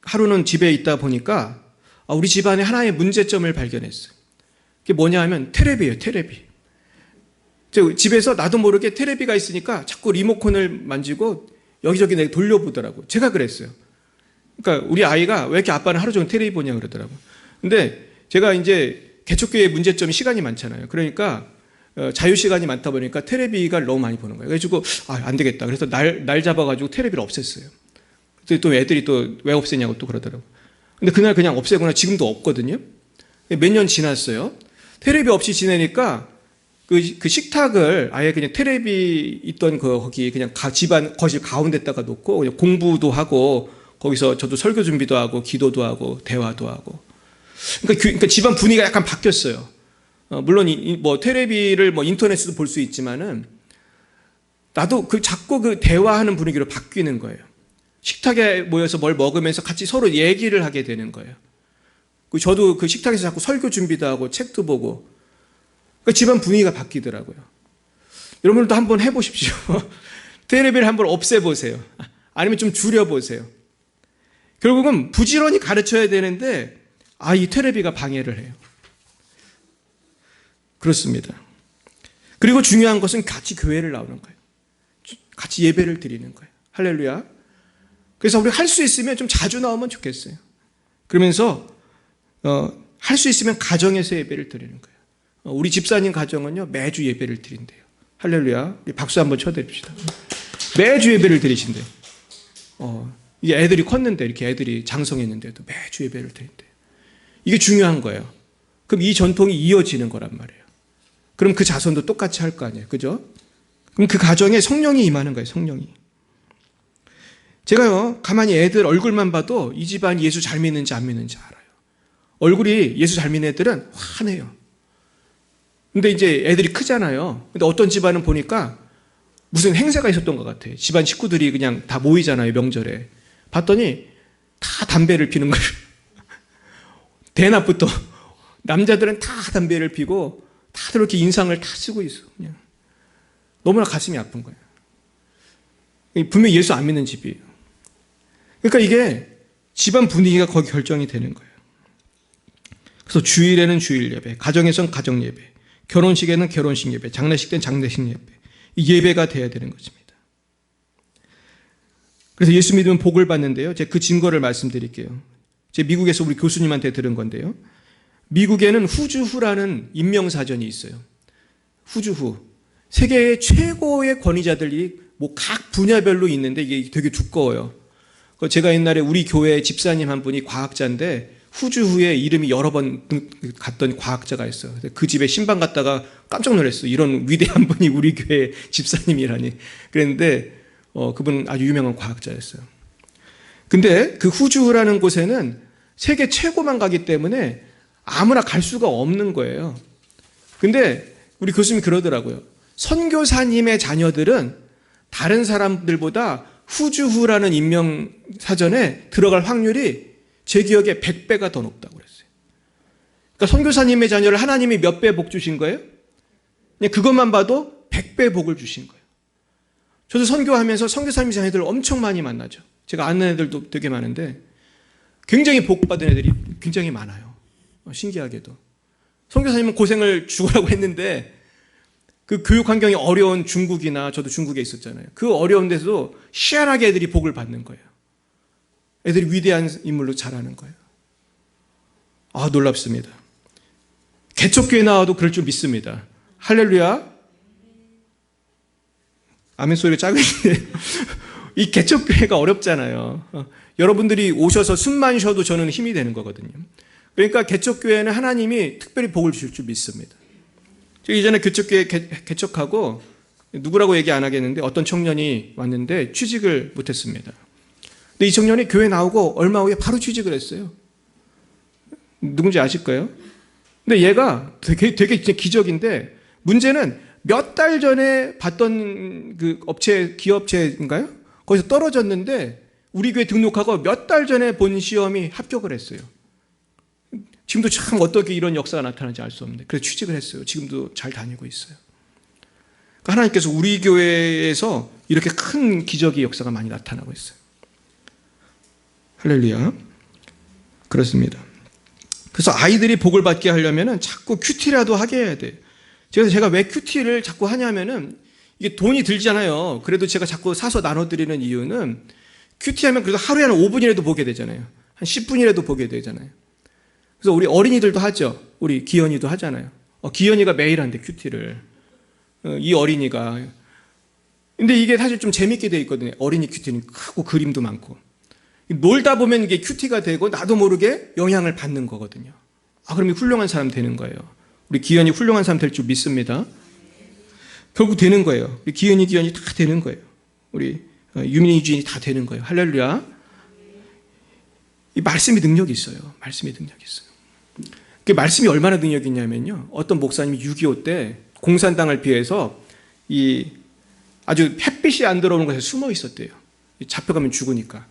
하루는 집에 있다 보니까 우리 집안에 하나의 문제점을 발견했어요. 그게 뭐냐 하면 테레비예요, 테레비. 집에서 나도 모르게 테레비가 있으니까 자꾸 리모컨을 만지고 여기저기 내가 돌려보더라고요. 제가 그랬어요. 그러니까 우리 아이가 왜 이렇게 아빠는 하루 종일 테레비 보냐 그러더라고요. 근데 제가 이제 개척교회의 문제점이 시간이 많잖아요. 그러니까 자유시간이 많다 보니까 테레비가 너무 많이 보는 거예요. 그래가지고 안 되겠다. 그래서 날 잡아가지고 테레비를 없앴어요. 그때 또 애들이 또 왜 없애냐고 또 그러더라고요. 근데 그날 그냥 없애거나 지금도 없거든요. 몇 년 지났어요. 테레비 없이 지내니까 그 식탁을 아예 그냥 테레비 있던 거기 그냥 집안 거실 가운데다가 놓고 그냥 공부도 하고 거기서 저도 설교 준비도 하고 기도도 하고 대화도 하고. 그러니까 집안 분위기가 약간 바뀌었어요. 물론 뭐 테레비를 뭐 인터넷에도 볼 수 있지만은 나도 자꾸 그 대화하는 분위기로 바뀌는 거예요. 식탁에 모여서 뭘 먹으면서 같이 서로 얘기를 하게 되는 거예요. 저도 그 식탁에서 자꾸 설교 준비도 하고 책도 보고. 그러니까 집안 분위기가 바뀌더라고요. 여러분들도 한번 해보십시오. 테레비를 한번 없애보세요. 아니면 좀 줄여보세요. 결국은 부지런히 가르쳐야 되는데 이 테레비가 방해를 해요. 그렇습니다. 그리고 중요한 것은 같이 교회를 나오는 거예요. 같이 예배를 드리는 거예요. 할렐루야. 그래서 우리 할 수 있으면 좀 자주 나오면 좋겠어요. 그러면서 할 수 있으면 가정에서 예배를 드리는 거예요. 우리 집사님 가정은요 매주 예배를 드린대요. 할렐루야. 박수 한번 쳐드립시다. 매주 예배를 드리신대요. 이게 애들이 컸는데 이렇게 애들이 장성했는데도 매주 예배를 드린대요. 이게 중요한 거예요. 그럼 이 전통이 이어지는 거란 말이에요. 그럼 그 자손도 똑같이 할 거 아니에요. 그죠? 그럼 그 가정에 성령이 임하는 거예요. 성령이. 제가요 가만히 애들 얼굴만 봐도 이 집안이 예수 잘 믿는지 안 믿는지 알아요. 얼굴이 예수 잘 믿는 애들은 환해요. 근데 이제 애들이 크잖아요. 근데 어떤 집안은 보니까 무슨 행사가 있었던 것 같아요. 집안 식구들이 그냥 다 모이잖아요, 명절에. 봤더니 다 담배를 피는 거예요. 대낮부터 남자들은 다 담배를 피고 다들 이렇게 인상을 다 쓰고 있어. 그냥 너무나 가슴이 아픈 거예요. 분명히 예수 안 믿는 집이에요. 그러니까 이게 집안 분위기가 거기 결정이 되는 거예요. 그래서 주일에는 주일 예배, 가정에선 가정 예배, 결혼식에는 결혼식 예배, 장례식 때는 장례식 예배. 이 예배가 돼야 되는 것입니다. 그래서 예수 믿으면 복을 받는데요. 제가 그 증거를 말씀드릴게요. 제가 미국에서 우리 교수님한테 들은 건데요. 미국에는 후주후라는 임명사전이 있어요. 후주후. 세계의 최고의 권위자들이 뭐 각 분야별로 있는데 이게 되게 두꺼워요. 제가 옛날에 우리 교회 집사님 한 분이 과학자인데 후주후에 이름이 여러 번 갔던 과학자가 있어요. 그 집에 신방 갔다가 깜짝 놀랐어요. 이런 위대한 분이 우리 교회 집사님이라니. 그랬는데 그분은 아주 유명한 과학자였어요. 근데 그 후주후라는 곳에는 세계 최고만 가기 때문에 아무나 갈 수가 없는 거예요. 근데 우리 교수님이 그러더라고요. 선교사님의 자녀들은 다른 사람들보다 후주후라는 임명사전에 들어갈 확률이 제 기억에 100배가 더 높다고 그랬어요. 그러니까 선교사님의 자녀를 하나님이 몇 배 복 주신 거예요? 그냥 그것만 봐도 100배 복을 주신 거예요. 저도 선교하면서 선교사님 자녀들 엄청 많이 만나죠. 제가 아는 애들도 되게 많은데 굉장히 복 받은 애들이 굉장히 많아요. 신기하게도. 선교사님은 고생을 죽으라고 했는데 그 교육 환경이 어려운 중국이나 저도 중국에 있었잖아요. 그 어려운 데서도 희한하게 애들이 복을 받는 거예요. 애들이 위대한 인물로 자라는 거예요. 아, 놀랍습니다. 개척교회 나와도 그럴 줄 믿습니다. 할렐루야. 아멘 소리가 작은데 이 개척교회가 어렵잖아요. 여러분들이 오셔서 숨만 쉬어도 저는 힘이 되는 거거든요. 그러니까 개척교회는 하나님이 특별히 복을 주실 줄 믿습니다. 제가 이전에 개척교회 개척하고 누구라고 얘기 안 하겠는데 어떤 청년이 왔는데 취직을 못했습니다. 근데 이 청년이 교회 나오고 얼마 후에 바로 취직을 했어요. 누군지 아실까요? 근데 얘가 되게 기적인데 문제는 몇 달 전에 봤던 그 업체, 기업체인가요? 거기서 떨어졌는데 우리 교회 등록하고 몇 달 전에 본 시험이 합격을 했어요. 지금도 참 어떻게 이런 역사가 나타나는지 알 수 없는데 그래서 취직을 했어요. 지금도 잘 다니고 있어요. 그러니까 하나님께서 우리 교회에서 이렇게 큰 기적의 역사가 많이 나타나고 있어요. 할렐루야. 그렇습니다. 그래서 아이들이 복을 받게 하려면 자꾸 큐티라도 하게 해야 돼요. 그래서 제가 왜 큐티를 자꾸 하냐면은 이게 돈이 들잖아요. 그래도 제가 자꾸 사서 나눠드리는 이유는 큐티하면 그래도 하루에 한 5분이라도 보게 되잖아요. 한 10분이라도 보게 되잖아요. 그래서 우리 어린이들도 하죠. 우리 기현이도 하잖아요. 기현이가 매일 한대 큐티를. 이 어린이가. 근데 이게 사실 좀 재밌게 돼 있거든요. 어린이 큐티는 크고 그림도 많고. 놀다 보면 이게 큐티가 되고 나도 모르게 영향을 받는 거거든요. 그럼 훌륭한 사람 되는 거예요. 우리 기현이 훌륭한 사람 될 줄 믿습니다. 결국 되는 거예요. 우리 기현이 다 되는 거예요. 우리 유민이 주인이 다 되는 거예요. 할렐루야. 이 말씀이 능력이 있어요. 말씀이 능력이 있어요. 그 말씀이 얼마나 능력이 있냐면요. 어떤 목사님이 6.25 때 공산당을 피해서 이 아주 햇빛이 안 들어오는 곳에 숨어 있었대요. 잡혀가면 죽으니까.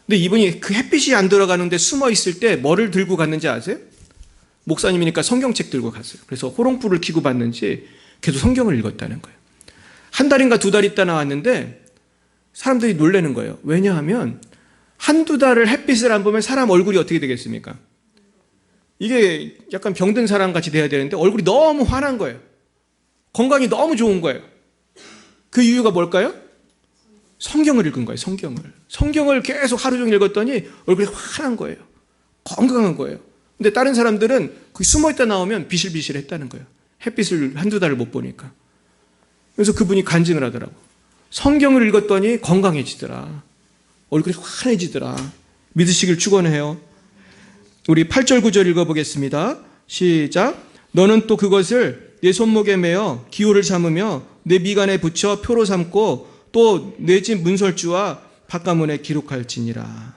근데 이분이 그 햇빛이 안 들어가는데 숨어 있을 때 뭐를 들고 갔는지 아세요? 목사님이니까 성경책 들고 갔어요. 그래서 호롱불을 켜고 봤는지 계속 성경을 읽었다는 거예요. 한 달인가 두 달 있다 나왔는데 사람들이 놀라는 거예요. 왜냐하면 한두 달을 햇빛을 안 보면 사람 얼굴이 어떻게 되겠습니까? 이게 약간 병든 사람 같이 돼야 되는데 얼굴이 너무 환한 거예요. 건강이 너무 좋은 거예요. 그 이유가 뭘까요? 성경을 읽은 거예요. 성경을 계속 하루 종일 읽었더니 얼굴이 환한 거예요. 건강한 거예요. 근데 다른 사람들은 그 숨어있다 나오면 비실비실했다는 거예요. 햇빛을 한두 달을 못 보니까. 그래서 그분이 간증을 하더라고. 성경을 읽었더니 건강해지더라. 얼굴이 환해지더라. 믿으시길 축원해요. 우리 8절 9절 읽어보겠습니다. 시작. 너는 또 그것을 내 손목에 매어 기호를 삼으며 내 미간에 붙여 표로 삼고 또 내 집 문설주와 바깥문에 기록할지니라.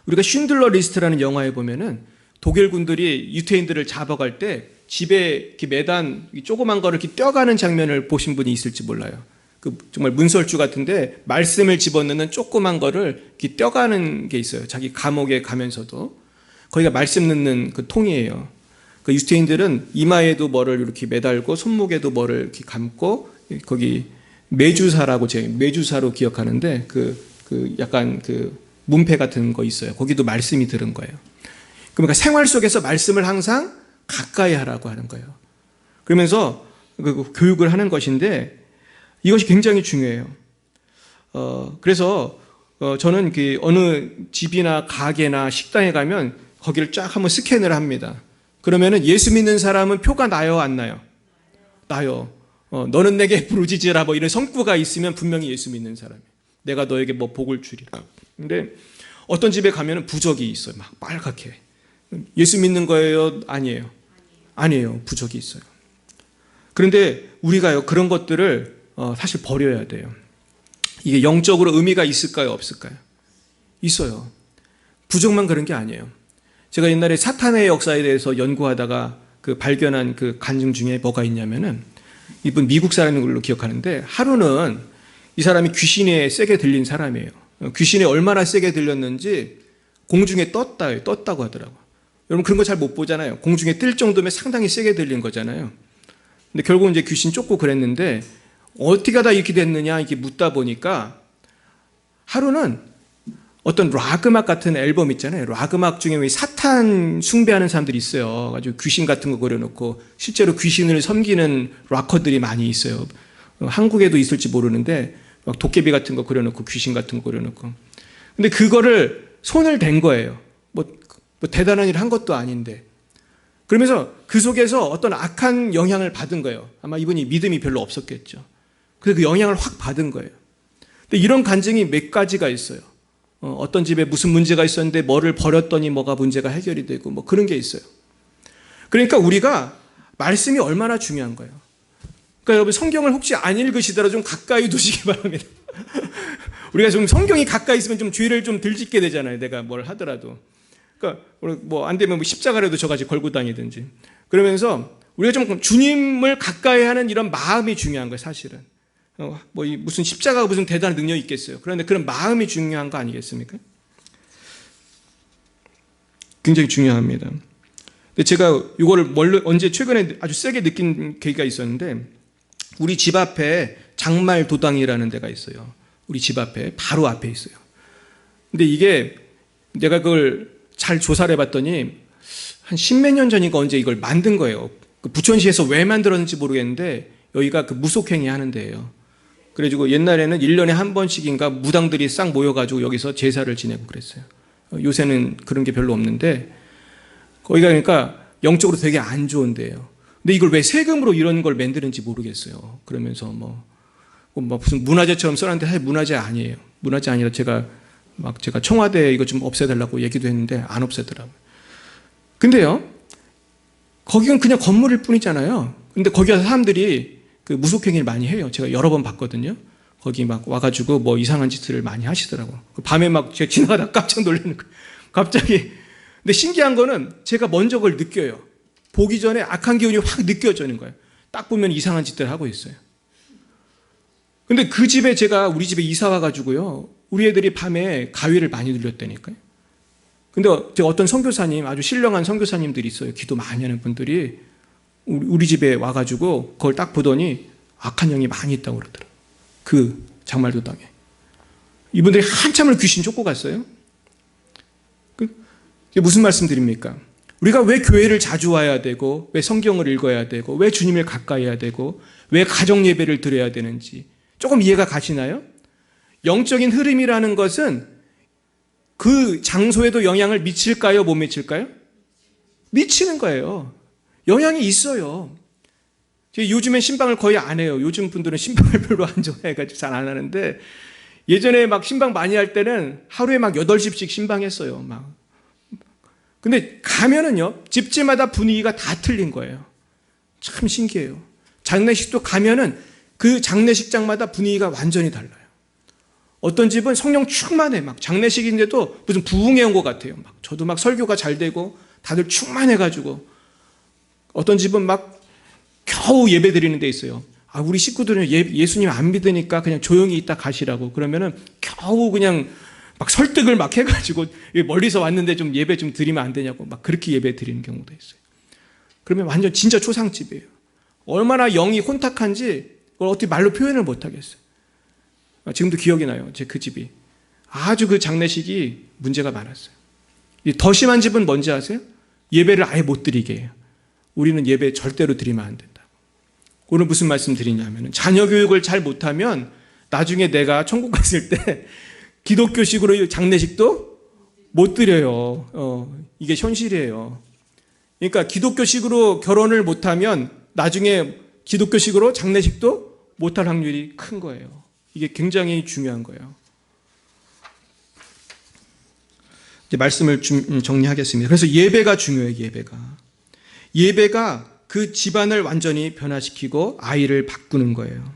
우리가 쉰들러 리스트라는 영화에 보면은 독일 군들이 유태인들을 잡아갈 때 집에 이렇게 매단 조그만 거를 이렇게 떼어가는 장면을 보신 분이 있을지 몰라요. 그 정말 문설주 같은데 말씀을 집어넣는 조그만 거를 이렇게 떼어가는 게 있어요. 자기 감옥에 가면서도. 거기가 말씀 넣는 그 통이에요. 그 유대인들은 이마에도 뭐를 이렇게 매달고 손목에도 뭐를 이렇게 감고 거기 매주사라고 제가 매주사로 기억하는데 그 약간 그 문패 같은 거 있어요. 거기도 말씀이 들은 거예요. 그러니까 생활 속에서 말씀을 항상 가까이 하라고 하는 거예요. 그러면서 그 교육을 하는 것인데 이것이 굉장히 중요해요. 그래서 저는 그 어느 집이나 가게나 식당에 가면 거기를 쫙 한번 스캔을 합니다. 그러면은 예수 믿는 사람은 표가 나요, 안 나요? 나요. 너는 내게 부르짖으라 뭐 이런 성구가 있으면 분명히 예수 믿는 사람이에요. 내가 너에게 뭐 복을 주리라. 근데 어떤 집에 가면은 부적이 있어요. 막 빨갛게. 예수 믿는 거예요? 아니에요? 아니에요. 부적이 있어요. 그런데 우리가요, 그런 것들을 사실 버려야 돼요. 이게 영적으로 의미가 있을까요? 없을까요? 있어요. 부적만 그런 게 아니에요. 제가 옛날에 사탄의 역사에 대해서 연구하다가 그 발견한 그 간증 중에 뭐가 있냐면은 이분 미국 사람인 걸로 기억하는데 하루는 이 사람이 귀신에 세게 들린 사람이에요. 귀신에 얼마나 세게 들렸는지 공중에 떴다고 하더라고요. 여러분 그런 거 잘 못 보잖아요. 공중에 뜰 정도면 상당히 세게 들린 거잖아요. 근데 결국 이제 귀신 쫓고 그랬는데 어떻게 하다 이렇게 됐느냐 이렇게 묻다 보니까 하루는 어떤 락 음악 같은 앨범 있잖아요. 락 음악 중에 왜 사탄 숭배하는 사람들이 있어요. 아주 귀신 같은 거 그려놓고 실제로 귀신을 섬기는 락커들이 많이 있어요. 한국에도 있을지 모르는데 막 도깨비 같은 거 그려놓고 귀신 같은 거 그려놓고. 근데 그거를 손을 댄 거예요. 뭐 대단한 일 한 것도 아닌데. 그러면서 그 속에서 어떤 악한 영향을 받은 거예요. 아마 이분이 믿음이 별로 없었겠죠. 그래서 그 영향을 확 받은 거예요. 근데 이런 간증이 몇 가지가 있어요. 어떤 집에 무슨 문제가 있었는데 뭐를 버렸더니 뭐가 문제가 해결이 되고 뭐 그런 게 있어요. 그러니까 우리가 말씀이 얼마나 중요한 거예요. 그러니까 여러분 성경을 혹시 안 읽으시더라도 좀 가까이 두시기 바랍니다. 우리가 좀 성경이 가까이 있으면 좀 죄를 좀 덜 짓게 되잖아요. 내가 뭘 하더라도. 그러니까 뭐 안 되면 뭐 십자가라도 저같이 걸고 다니든지. 그러면서 우리가 좀 주님을 가까이 하는 이런 마음이 중요한 거예요, 사실은. 뭐 무슨 십자가가 무슨 대단한 능력이 있겠어요. 그런데 그런 마음이 중요한 거 아니겠습니까? 굉장히 중요합니다. 근데 제가 이거를 언제 최근에 아주 세게 느낀 계기가 있었는데 우리 집 앞에 장말도당이라는 데가 있어요. 우리 집 앞에 바로 앞에 있어요. 근데 이게 내가 그걸 잘 조사를 해봤더니 한 십몇 년 전인가 언제 이걸 만든 거예요. 부천시에서 왜 만들었는지 모르겠는데 여기가 그 무속행위 하는 데예요. 그래가지고 옛날에는 1년에 한 번씩인가 무당들이 싹 모여가지고 여기서 제사를 지내고 그랬어요. 요새는 그런 게 별로 없는데 거기가 그러니까 영적으로 되게 안 좋은 데예요. 근데 이걸 왜 세금으로 이런 걸 만드는지 모르겠어요. 그러면서 뭐 무슨 문화재처럼 써놨는데 사실 문화재 아니에요. 문화재 아니라 제가 청와대에 이거 좀 없애달라고 얘기도 했는데 안 없애더라고요. 근데요, 거기는 그냥 건물일 뿐이잖아요. 근데 거기 가서 사람들이 그 무속행위를 많이 해요. 제가 여러 번 봤거든요. 거기 막 와가지고 뭐 이상한 짓을 많이 하시더라고요. 밤에 막 제가 지나가다 깜짝 놀라는 거예요. 갑자기. 근데 신기한 거는 제가 먼저 그걸 느껴요. 보기 전에 악한 기운이 확 느껴지는 거예요. 딱 보면 이상한 짓들 하고 있어요. 근데 그 집에 우리 집에 이사 와가지고요. 우리 애들이 밤에 가위를 많이 눌렸다니까요. 근데 제가 어떤 선교사님, 아주 신령한 선교사님들이 있어요. 기도 많이 하는 분들이 우리 집에 와가지고 그걸 딱 보더니 악한 영이 많이 있다고 그러더라고요. 그 장말도당에. 이분들이 한참을 귀신 쫓고 갔어요. 이게 무슨 말씀 드립니까? 우리가 왜 교회를 자주 와야 되고 왜 성경을 읽어야 되고 왜 주님을 가까이 해야 되고 왜 가정 예배를 드려야 되는지 조금 이해가 가시나요? 영적인 흐름이라는 것은 그 장소에도 영향을 미칠까요? 못 미칠까요? 미치는 거예요. 영향이 있어요. 요즘엔 신방을 거의 안 해요. 요즘 분들은 신방을 별로 안 좋아해가지고 잘 안 하는데 예전에 막 신방 많이 할 때는 하루에 막 8집씩 신방했어요. 막. 근데 가면은요, 집집마다 분위기가 다 틀린 거예요. 참 신기해요. 장례식도 가면은 그 장례식장마다 분위기가 완전히 달라요. 어떤 집은 성령 충만해. 막 장례식인데도 무슨 부흥회 온 것 같아요. 막 저도 막 설교가 잘 되고 다들 충만해가지고 어떤 집은 막 겨우 예배 드리는 데 있어요. 우리 식구들은 예수님 안 믿으니까 그냥 조용히 있다 가시라고. 그러면은 겨우 그냥 막 설득을 막 해가지고 멀리서 왔는데 좀 예배 좀 드리면 안 되냐고 막 그렇게 예배 드리는 경우도 있어요. 그러면 완전 진짜 초상집이에요. 얼마나 영이 혼탁한지 그걸 어떻게 말로 표현을 못 하겠어요. 지금도 기억이 나요. 제 그 집이. 아주 그 장례식이 문제가 많았어요. 더 심한 집은 뭔지 아세요? 예배를 아예 못 드리게 해요. 우리는 예배 절대로 드리면 안 된다고. 오늘 무슨 말씀 드리냐면 자녀 교육을 잘 못하면 나중에 내가 천국 갔을 때 기독교식으로 장례식도 못 드려요. 이게 현실이에요. 그러니까 기독교식으로 결혼을 못하면 나중에 기독교식으로 장례식도 못할 확률이 큰 거예요. 이게 굉장히 중요한 거예요. 이제 말씀을 정리하겠습니다. 그래서 예배가 중요해요. 예배가 그 집안을 완전히 변화시키고 아이를 바꾸는 거예요.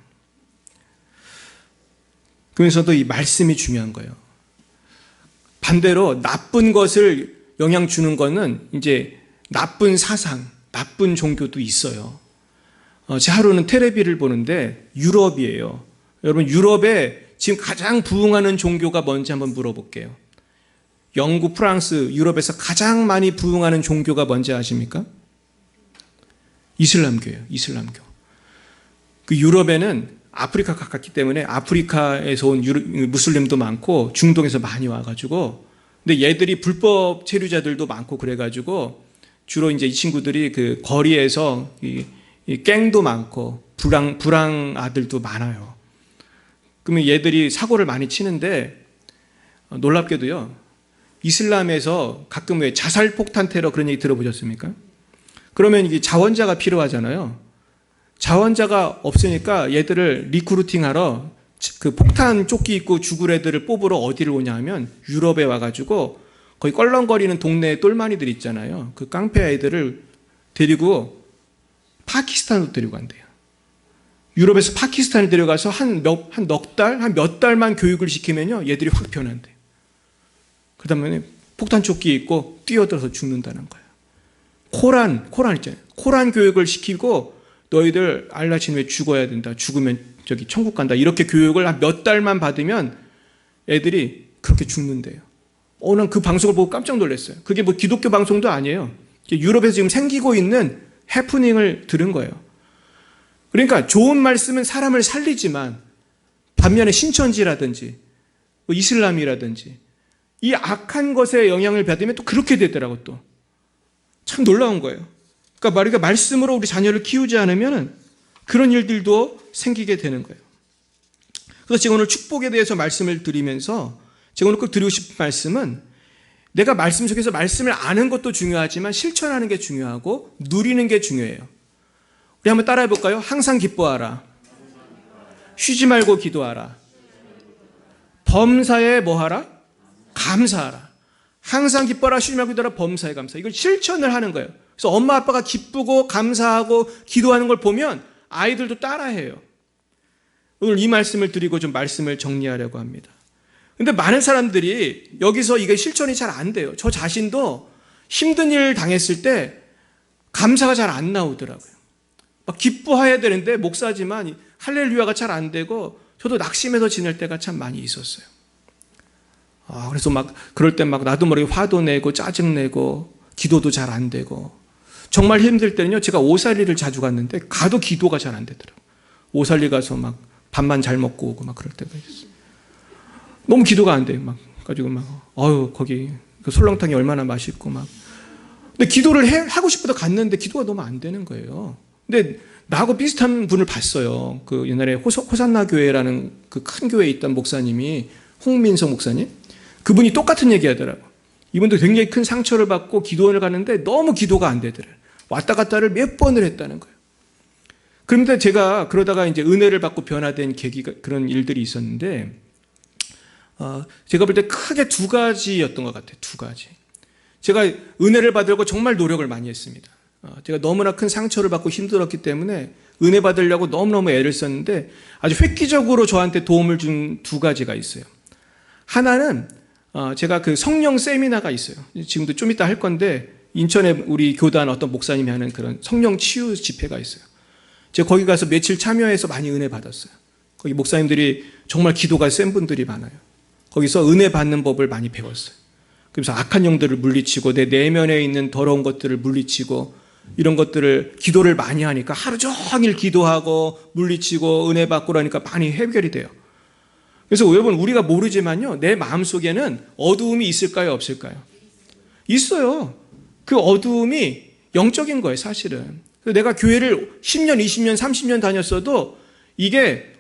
그러면서도 이 말씀이 중요한 거예요. 반대로 나쁜 것을 영향 주는 거는 이제 나쁜 사상, 나쁜 종교도 있어요. 제 하루는 텔레비를 보는데 유럽이에요. 여러분 유럽에 지금 가장 부흥하는 종교가 뭔지 한번 물어볼게요. 영국, 프랑스, 유럽에서 가장 많이 부흥하는 종교가 뭔지 아십니까? 이슬람교예요. 이슬람교. 그 유럽에는 아프리카 가깝기 때문에 아프리카에서 온 무슬림도 많고 중동에서 많이 와가지고 근데 얘들이 불법 체류자들도 많고 그래가지고 주로 이제 이 친구들이 그 거리에서 이 갱도 많고 불황 아들도 많아요. 그러면 얘들이 사고를 많이 치는데 놀랍게도요. 이슬람에서 가끔 왜 자살 폭탄 테러 그런 얘기 들어보셨습니까? 그러면 이게 자원자가 필요하잖아요. 자원자가 없으니까 얘들을 리크루팅하러 그 폭탄 조끼 입고 죽을 애들을 뽑으러 어디를 오냐 하면 유럽에 와가지고 거의 껄렁거리는 동네 똘마니들 있잖아요. 그 깡패 아이들을 데리고 파키스탄으로 데리고 간대요. 유럽에서 파키스탄에 데려가서 한 몇 달만 교육을 시키면요. 얘들이 확 변한대요. 그 다음에 폭탄 조끼 입고 뛰어들어서 죽는다는 거예요. 코란 있잖아요. 코란 교육을 시키고 너희들 알라 신에 죽어야 된다. 죽으면 천국 간다. 이렇게 교육을 한 몇 달만 받으면 애들이 그렇게 죽는데요. 난 그 방송을 보고 깜짝 놀랐어요. 그게 뭐 기독교 방송도 아니에요. 유럽에서 지금 생기고 있는 해프닝을 들은 거예요. 그러니까 좋은 말씀은 사람을 살리지만 반면에 신천지라든지 이슬람이라든지 이 악한 것에 영향을 받으면 또 그렇게 되더라고 또. 참 놀라운 거예요. 그러니까 말씀으로 우리 자녀를 키우지 않으면 그런 일들도 생기게 되는 거예요. 그래서 제가 오늘 축복에 대해서 말씀을 드리면서 제가 오늘 꼭 드리고 싶은 말씀은 내가 말씀 속에서 말씀을 아는 것도 중요하지만 실천하는 게 중요하고 누리는 게 중요해요. 우리 한번 따라해 볼까요? 항상 기뻐하라. 쉬지 말고 기도하라. 범사에 뭐 하라? 감사하라. 항상 기뻐하라, 쉬지 말고 기도하라, 범사에 감사. 이걸 실천을 하는 거예요. 그래서 엄마 아빠가 기쁘고 감사하고 기도하는 걸 보면 아이들도 따라해요. 오늘 이 말씀을 드리고 좀 말씀을 정리하려고 합니다. 근데 많은 사람들이 여기서 이게 실천이 잘 안 돼요. 저 자신도 힘든 일 당했을 때 감사가 잘 안 나오더라고요. 막 기뻐해야 되는데 목사지만 할렐루야가 잘 안 되고 저도 낙심해서 지낼 때가 참 많이 있었어요. 그래서 막 그럴 때 막 나도 모르게 화도 내고 짜증내고 기도도 잘 안 되고 정말 힘들 때는요 제가 오살리를 자주 갔는데 가도 기도가 잘 안 되더라고요. 오살리 가서 막 밥만 잘 먹고 오고 막 그럴 때가 있었어요. 너무 기도가 안 돼요. 막 가지고 막 거기 그 설렁탕이 얼마나 맛있고 막 근데 기도를 하고 싶어도 갔는데 기도가 너무 안 되는 거예요. 근데 나하고 비슷한 분을 봤어요. 그 옛날에 호산나 교회라는 그 큰 교회에 있던 목사님이 홍민석 목사님 그분이 똑같은 얘기 하더라고요. 이분도 굉장히 큰 상처를 받고 기도원을 갔는데 너무 기도가 안 되더래요. 왔다 갔다를 몇 번을 했다는 거예요. 그런데 제가 그러다가 이제 은혜를 받고 변화된 계기가 그런 일들이 있었는데 제가 볼 때 크게 두 가지였던 것 같아요. 두 가지. 제가 은혜를 받으려고 정말 노력을 많이 했습니다. 제가 너무나 큰 상처를 받고 힘들었기 때문에 은혜 받으려고 너무너무 애를 썼는데 아주 획기적으로 저한테 도움을 준 두 가지가 있어요. 하나는 제가 그 성령 세미나가 있어요. 지금도 좀 이따 할 건데 인천에 우리 교단 어떤 목사님이 하는 그런 성령 치유 집회가 있어요. 제가 거기 가서 며칠 참여해서 많이 은혜 받았어요. 거기 목사님들이 정말 기도가 센 분들이 많아요. 거기서 은혜 받는 법을 많이 배웠어요. 그래서 악한 영들을 물리치고 내 내면에 있는 더러운 것들을 물리치고 이런 것들을 기도를 많이 하니까 하루 종일 기도하고 물리치고 은혜 받고 그러니까 많이 해결이 돼요. 그래서 여러분 우리가 모르지만요, 내 마음속에는 어두움이 있을까요, 없을까요? 있어요. 그 어두움이 영적인 거예요, 사실은. 그래서 내가 교회를 10년, 20년, 30년 다녔어도 이게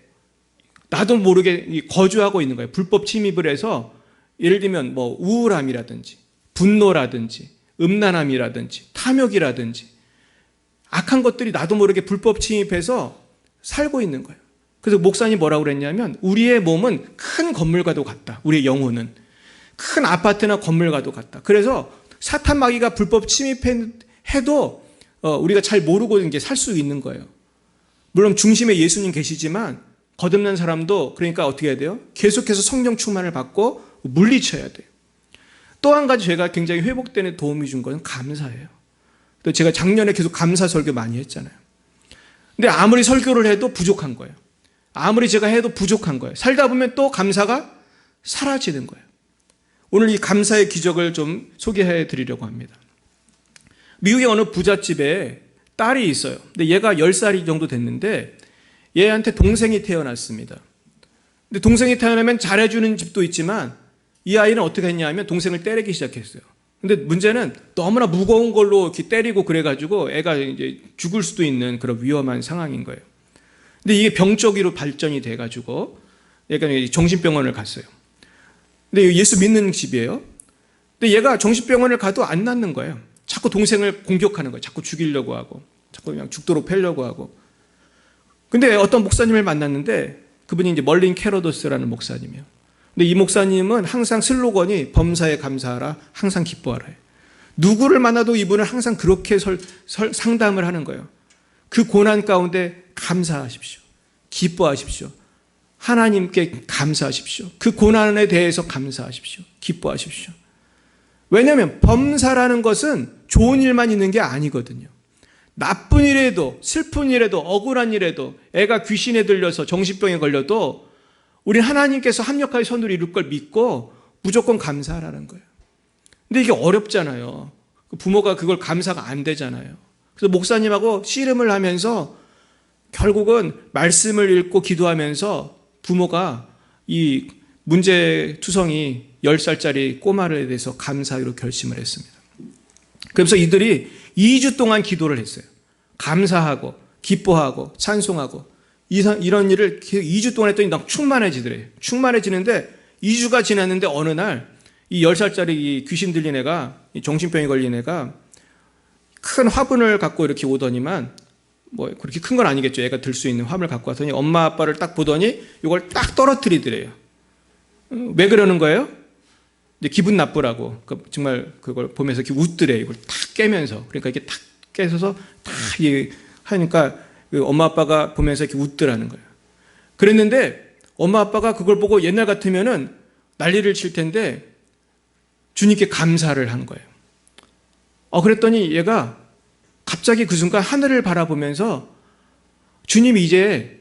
나도 모르게 거주하고 있는 거예요. 불법 침입을 해서 예를 들면 뭐 우울함이라든지 분노라든지 음란함이라든지 탐욕이라든지 악한 것들이 나도 모르게 불법 침입해서 살고 있는 거예요. 그래서 목사님이 뭐라고 그랬냐면 우리의 몸은 큰 건물과도 같다. 우리의 영혼은 큰 아파트나 건물과도 같다. 그래서 사탄 마귀가 불법 침입해도 우리가 잘 모르고 이제 살 수 있는 거예요. 물론 중심에 예수님 계시지만 거듭난 사람도 그러니까 어떻게 해야 돼요? 계속해서 성령 충만을 받고 물리쳐야 돼요. 또 한 가지 제가 굉장히 회복되는 도움이 준 것은 감사예요. 또 제가 작년에 계속 감사 설교 많이 했잖아요. 근데 아무리 설교를 해도 부족한 거예요. 아무리 제가 해도 부족한 거예요. 살다 보면 또 감사가 사라지는 거예요. 오늘 이 감사의 기적을 좀 소개해 드리려고 합니다. 미국의 어느 부잣집에 딸이 있어요. 근데 얘가 10살이 정도 됐는데 얘한테 동생이 태어났습니다. 근데 동생이 태어나면 잘해주는 집도 있지만 이 아이는 어떻게 했냐면 동생을 때리기 시작했어요. 근데 문제는 너무나 무거운 걸로 이렇게 때리고 그래가지고 애가 이제 죽을 수도 있는 그런 위험한 상황인 거예요. 근데 이게 병적으로 발전이 돼가지고 얘가 정신병원을 갔어요. 근데 예수 믿는 집이에요. 근데 얘가 정신병원을 가도 안 낫는 거예요. 자꾸 동생을 공격하는 거예요. 자꾸 죽이려고 하고, 자꾸 그냥 죽도록 패려고 하고. 근데 어떤 목사님을 만났는데 그분이 이제 멀린 캐러도스라는 목사님이에요. 근데 이 목사님은 항상 슬로건이 범사에 감사하라, 항상 기뻐하라. 누구를 만나도 이분은 항상 그렇게 상담을 하는 거예요. 그 고난 가운데 감사하십시오. 기뻐하십시오. 하나님께 감사하십시오. 그 고난에 대해서 감사하십시오. 기뻐하십시오. 왜냐하면 범사라는 것은 좋은 일만 있는 게 아니거든요. 나쁜 일에도 슬픈 일에도 억울한 일에도 애가 귀신에 들려서 정신병에 걸려도 우리는 하나님께서 합력하여 선을 이룰 걸 믿고 무조건 감사하라는 거예요. 근데 이게 어렵잖아요. 부모가 그걸 감사가 안 되잖아요. 그래서 목사님하고 씨름을 하면서 결국은 말씀을 읽고 기도하면서 부모가 이 문제투성이 10살짜리 꼬마를 대해서 감사하기로 결심을 했습니다. 그래서 이들이 2주 동안 기도를 했어요. 감사하고 기뻐하고 찬송하고 이런 일을 2주 동안 했더니 막 충만해지더래요. 충만해지는데 2주가 지났는데 어느 날 이 10살짜리 이 귀신 들린 애가, 정신병에 걸린 애가 큰 화분을 갖고 이렇게 오더니만 뭐 그렇게 큰 건 아니겠죠. 애가 들 수 있는 화분을 갖고 왔더니 엄마 아빠를 딱 보더니 이걸 딱 떨어뜨리더래요. 왜 그러는 거예요? 이제 기분 나쁘라고. 정말 그걸 보면서 이렇게 웃더래요. 이걸 탁 깨면서. 그러니까 이렇게 탁 깨서서 탁 하니까 엄마 아빠가 보면서 이렇게 웃더라는 거예요. 그랬는데 엄마 아빠가 그걸 보고 옛날 같으면은 난리를 칠 텐데 주님께 감사를 한 거예요. 그랬더니 얘가 갑자기 그 순간 하늘을 바라보면서 주님이 이제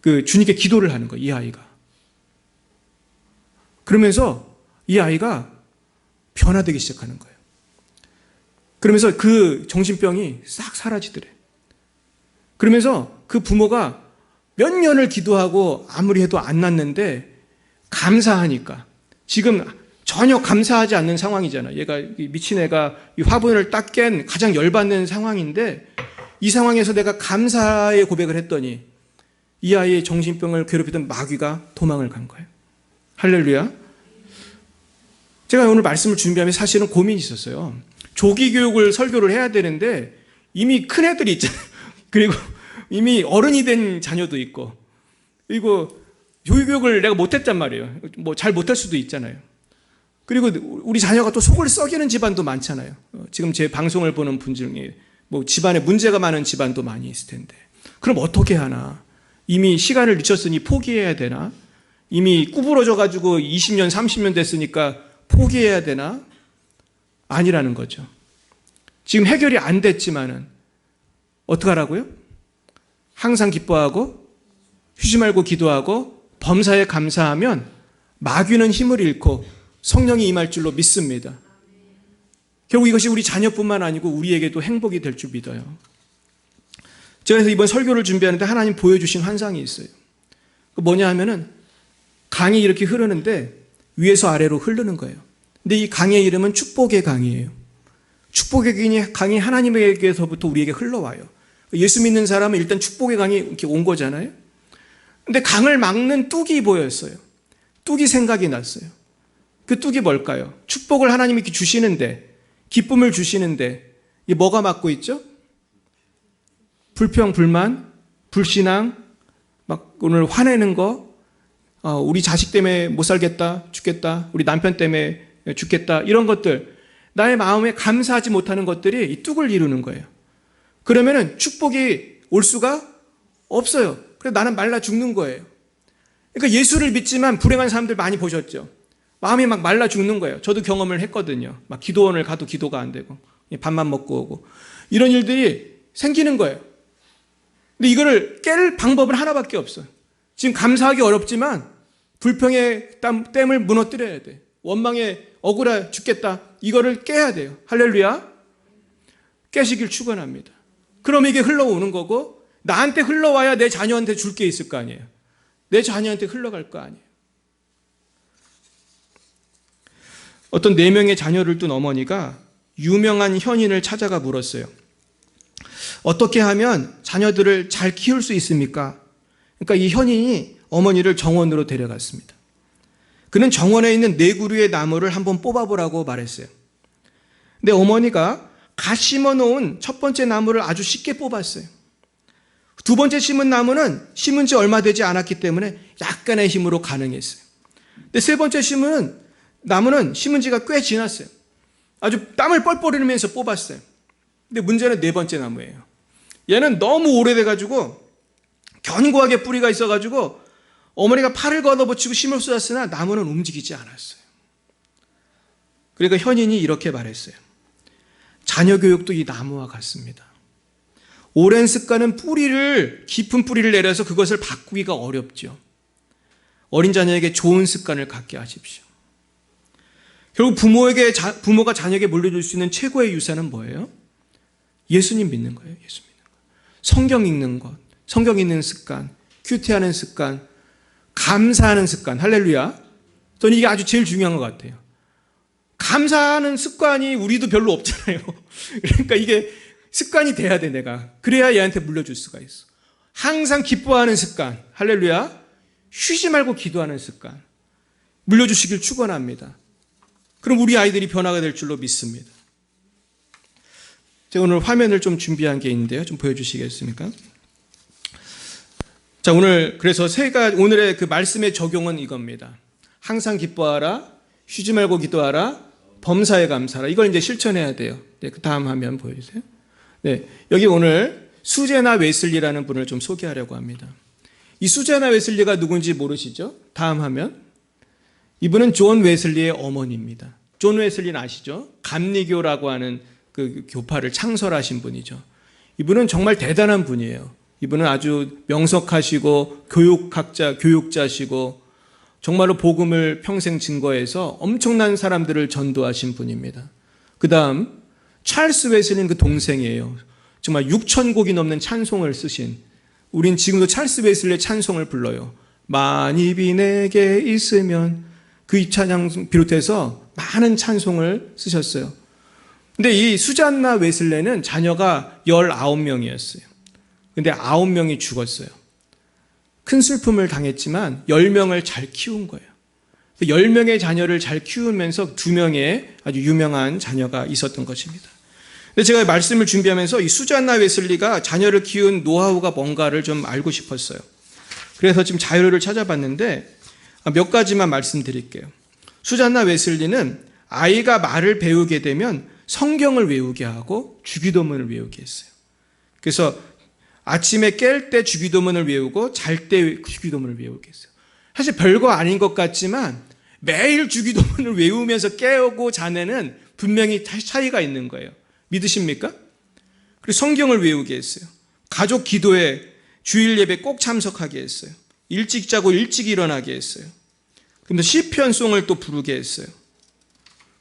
주님께 기도를 하는 거예요. 이 아이가. 그러면서 이 아이가 변화되기 시작하는 거예요. 그러면서 그 정신병이 싹 사라지더래. 그러면서 그 부모가 몇 년을 기도하고 아무리 해도 안 낫는데 감사하니까 지금 전혀 감사하지 않는 상황이잖아요. 얘가 미친 애가 이 화분을 딱 깬 가장 열받는 상황인데 이 상황에서 내가 감사의 고백을 했더니 이 아이의 정신병을 괴롭히던 마귀가 도망을 간 거예요. 할렐루야. 제가 오늘 말씀을 준비하면서 사실은 고민이 있었어요. 조기 교육을 설교를 해야 되는데 이미 큰 애들이 있잖아요. 그리고 이미 어른이 된 자녀도 있고, 그리고 조기 교육을 내가 못했단 말이에요. 뭐 잘 못할 수도 있잖아요. 그리고 우리 자녀가 또 속을 썩이는 집안도 많잖아요. 지금 제 방송을 보는 분 중에 뭐 집안에 문제가 많은 집안도 많이 있을 텐데 그럼 어떻게 하나? 이미 시간을 늦췄으니 포기해야 되나? 이미 구부러져 가지고 20년 30년 됐으니까 포기해야 되나? 아니라는 거죠. 지금 해결이 안 됐지만은 어떡하라고요? 항상 기뻐하고 쉬지 말고 기도하고 범사에 감사하면 마귀는 힘을 잃고 성령이 임할 줄로 믿습니다. 결국 이것이 우리 자녀뿐만 아니고 우리에게도 행복이 될 줄 믿어요. 제가 그래서 이번 설교를 준비하는데 하나님 보여주신 환상이 있어요. 뭐냐 하면은 강이 이렇게 흐르는데 위에서 아래로 흐르는 거예요. 근데 이 강의 이름은 축복의 강이에요. 축복의 강이 하나님에게서부터 우리에게 흘러와요. 예수 믿는 사람은 일단 축복의 강이 이렇게 온 거잖아요. 근데 강을 막는 뚝이 보였어요. 뚝이 생각이 났어요. 그 뚝이 뭘까요? 축복을 하나님이 이렇게 주시는데, 기쁨을 주시는데, 이게 뭐가 막고 있죠? 불평, 불만, 불신앙, 막 오늘 화내는 거, 우리 자식 때문에 못 살겠다, 죽겠다, 우리 남편 때문에 죽겠다, 이런 것들, 나의 마음에 감사하지 못하는 것들이 이 뚝을 이루는 거예요. 그러면은 축복이 올 수가 없어요. 그래서 나는 말라 죽는 거예요. 그러니까 예수를 믿지만 불행한 사람들 많이 보셨죠? 마음이 막 말라 죽는 거예요. 저도 경험을 했거든요. 막 기도원을 가도 기도가 안 되고, 밥만 먹고 오고, 이런 일들이 생기는 거예요. 근데 이거를 깰 방법은 하나밖에 없어요. 지금 감사하기 어렵지만 불평의 댐을 무너뜨려야 돼. 원망에 억울해 죽겠다. 이거를 깨야 돼요. 할렐루야. 깨시길 축원합니다. 그럼 이게 흘러오는 거고, 나한테 흘러와야 내 자녀한테 줄 게 있을 거 아니에요. 내 자녀한테 흘러갈 거 아니에요. 어떤 4명의 자녀를 둔 어머니가 유명한 현인을 찾아가 물었어요. 어떻게 하면 자녀들을 잘 키울 수 있습니까? 그러니까 이 현인이 어머니를 정원으로 데려갔습니다. 그는 정원에 있는 4그루의 나무를 한번 뽑아보라고 말했어요. 근데 어머니가 갓 심어놓은 첫 번째 나무를 아주 쉽게 뽑았어요. 두 번째 심은 나무는 심은 지 얼마 되지 않았기 때문에 약간의 힘으로 가능했어요. 근데 세 번째 심은 나무는 심은 지가 꽤 지났어요. 아주 땀을 뻘뻘 흘리면서 뽑았어요. 근데 문제는 4번째 나무예요. 얘는 너무 오래돼가지고 견고하게 뿌리가 있어가지고 어머니가 팔을 걷어붙이고 힘을 쏟았으나 나무는 움직이지 않았어요. 그러니까 현인이 이렇게 말했어요. 자녀 교육도 이 나무와 같습니다. 오랜 습관은 깊은 뿌리를 내려서 그것을 바꾸기가 어렵죠. 어린 자녀에게 좋은 습관을 갖게 하십시오. 결국 부모가 자녀에게 물려줄 수 있는 최고의 유산은 뭐예요? 예수님 믿는 거예요. 예수 믿는 거. 성경 읽는 것, 성경 읽는 습관, 큐티하는 습관, 감사하는 습관. 할렐루야. 저는 이게 아주 제일 중요한 것 같아요. 감사하는 습관이 우리도 별로 없잖아요. 그러니까 이게 습관이 돼야 돼, 내가. 그래야 얘한테 물려줄 수가 있어. 항상 기뻐하는 습관. 할렐루야. 쉬지 말고 기도하는 습관. 물려주시길 축원합니다. 그럼 우리 아이들이 변화가 될 줄로 믿습니다. 제가 오늘 화면을 좀 준비한 게 있는데요. 좀 보여주시겠습니까? 자, 그래서 오늘의 그 말씀의 적용은 이겁니다. 항상 기뻐하라, 쉬지 말고 기도하라, 범사에 감사하라. 이걸 이제 실천해야 돼요. 네, 그 다음 화면 보여주세요. 네, 여기 오늘 수제나 웨슬리라는 분을 좀 소개하려고 합니다. 이 수제나 웨슬리가 누군지 모르시죠? 다음 화면. 이분은 존 웨슬리의 어머니입니다. 존 웨슬리는 아시죠? 감리교라고 하는 그 교파를 창설하신 분이죠. 이분은 정말 대단한 분이에요. 이분은 아주 명석하시고 교육자시고 정말로 복음을 평생 증거해서 엄청난 사람들을 전도하신 분입니다. 그 다음 찰스 웨슬리는 그 동생이에요. 정말 6,000곡이 넘는 찬송을 쓰신, 우린 지금도 찰스 웨슬리의 찬송을 불러요. 만입이 내게 있으면, 그 찬양 비롯해서 많은 찬송을 쓰셨어요. 근데 이 수잔나 웨슬레는 자녀가 19명이었어요. 근데 9명이 죽었어요. 큰 슬픔을 당했지만 10명을 잘 키운 거예요. 10명의 자녀를 잘 키우면서 2명의 아주 유명한 자녀가 있었던 것입니다. 근데 제가 말씀을 준비하면서 이 수잔나 웨슬리가 자녀를 키운 노하우가 뭔가를 좀 알고 싶었어요. 그래서 지금 자료를 찾아봤는데 몇 가지만 말씀드릴게요. 수잔나 웨슬리는 아이가 말을 배우게 되면 성경을 외우게 하고 주기도문을 외우게 했어요. 그래서 아침에 깰 때 주기도문을 외우고 잘 때 주기도문을 외우게 했어요. 사실 별거 아닌 것 같지만 매일 주기도문을 외우면서 깨우고 자네는 분명히 차이가 있는 거예요. 믿으십니까? 그리고 성경을 외우게 했어요. 가족 기도회 주일 예배 꼭 참석하게 했어요. 일찍 자고 일찍 일어나게 했어요. 그러면서 시편송을 또 부르게 했어요.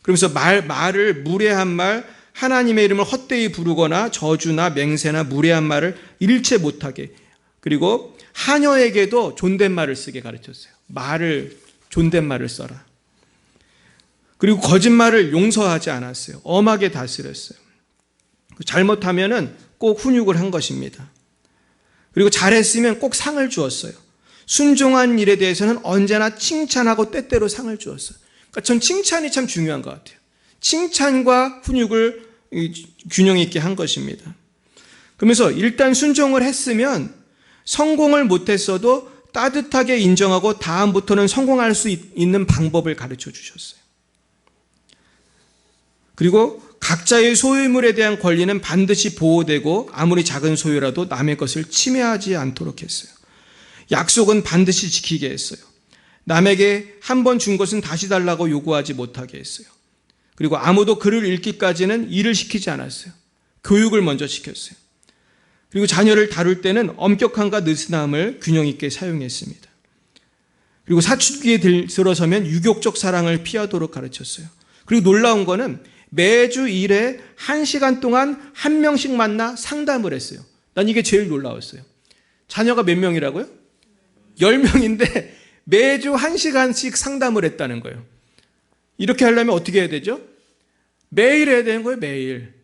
그러면서 말을 무례한 말, 하나님의 이름을 헛되이 부르거나 저주나 맹세나 무례한 말을 일체 못하게, 그리고 하녀에게도 존댓말을 쓰게 가르쳤어요. 존댓말을 써라. 그리고 거짓말을 용서하지 않았어요. 엄하게 다스렸어요. 잘못하면은 꼭 훈육을 한 것입니다. 그리고 잘했으면 꼭 상을 주었어요. 순종한 일에 대해서는 언제나 칭찬하고 때때로 상을 주었어요. 그러니까 전 칭찬이 참 중요한 것 같아요. 칭찬과 훈육을 균형 있게 한 것입니다. 그러면서 일단 순종을 했으면 성공을 못했어도 따뜻하게 인정하고 다음부터는 성공할 수 있는 방법을 가르쳐 주셨어요. 그리고 각자의 소유물에 대한 권리는 반드시 보호되고 아무리 작은 소유라도 남의 것을 침해하지 않도록 했어요. 약속은 반드시 지키게 했어요. 남에게 한 번 준 것은 다시 달라고 요구하지 못하게 했어요. 그리고 아무도 글을 읽기까지는 일을 시키지 않았어요. 교육을 먼저 시켰어요. 그리고 자녀를 다룰 때는 엄격함과 느슨함을 균형 있게 사용했습니다. 그리고 사춘기에 들어서면 유격적 사랑을 피하도록 가르쳤어요. 그리고 놀라운 거는 매주 일에 1시간 동안 한 명씩 만나 상담을 했어요. 난 이게 제일 놀라웠어요. 자녀가 몇 명이라고요? 10명인데 매주 1시간씩 상담을 했다는 거예요. 이렇게 하려면 어떻게 해야 되죠? 매일 해야 되는 거예요, 매일.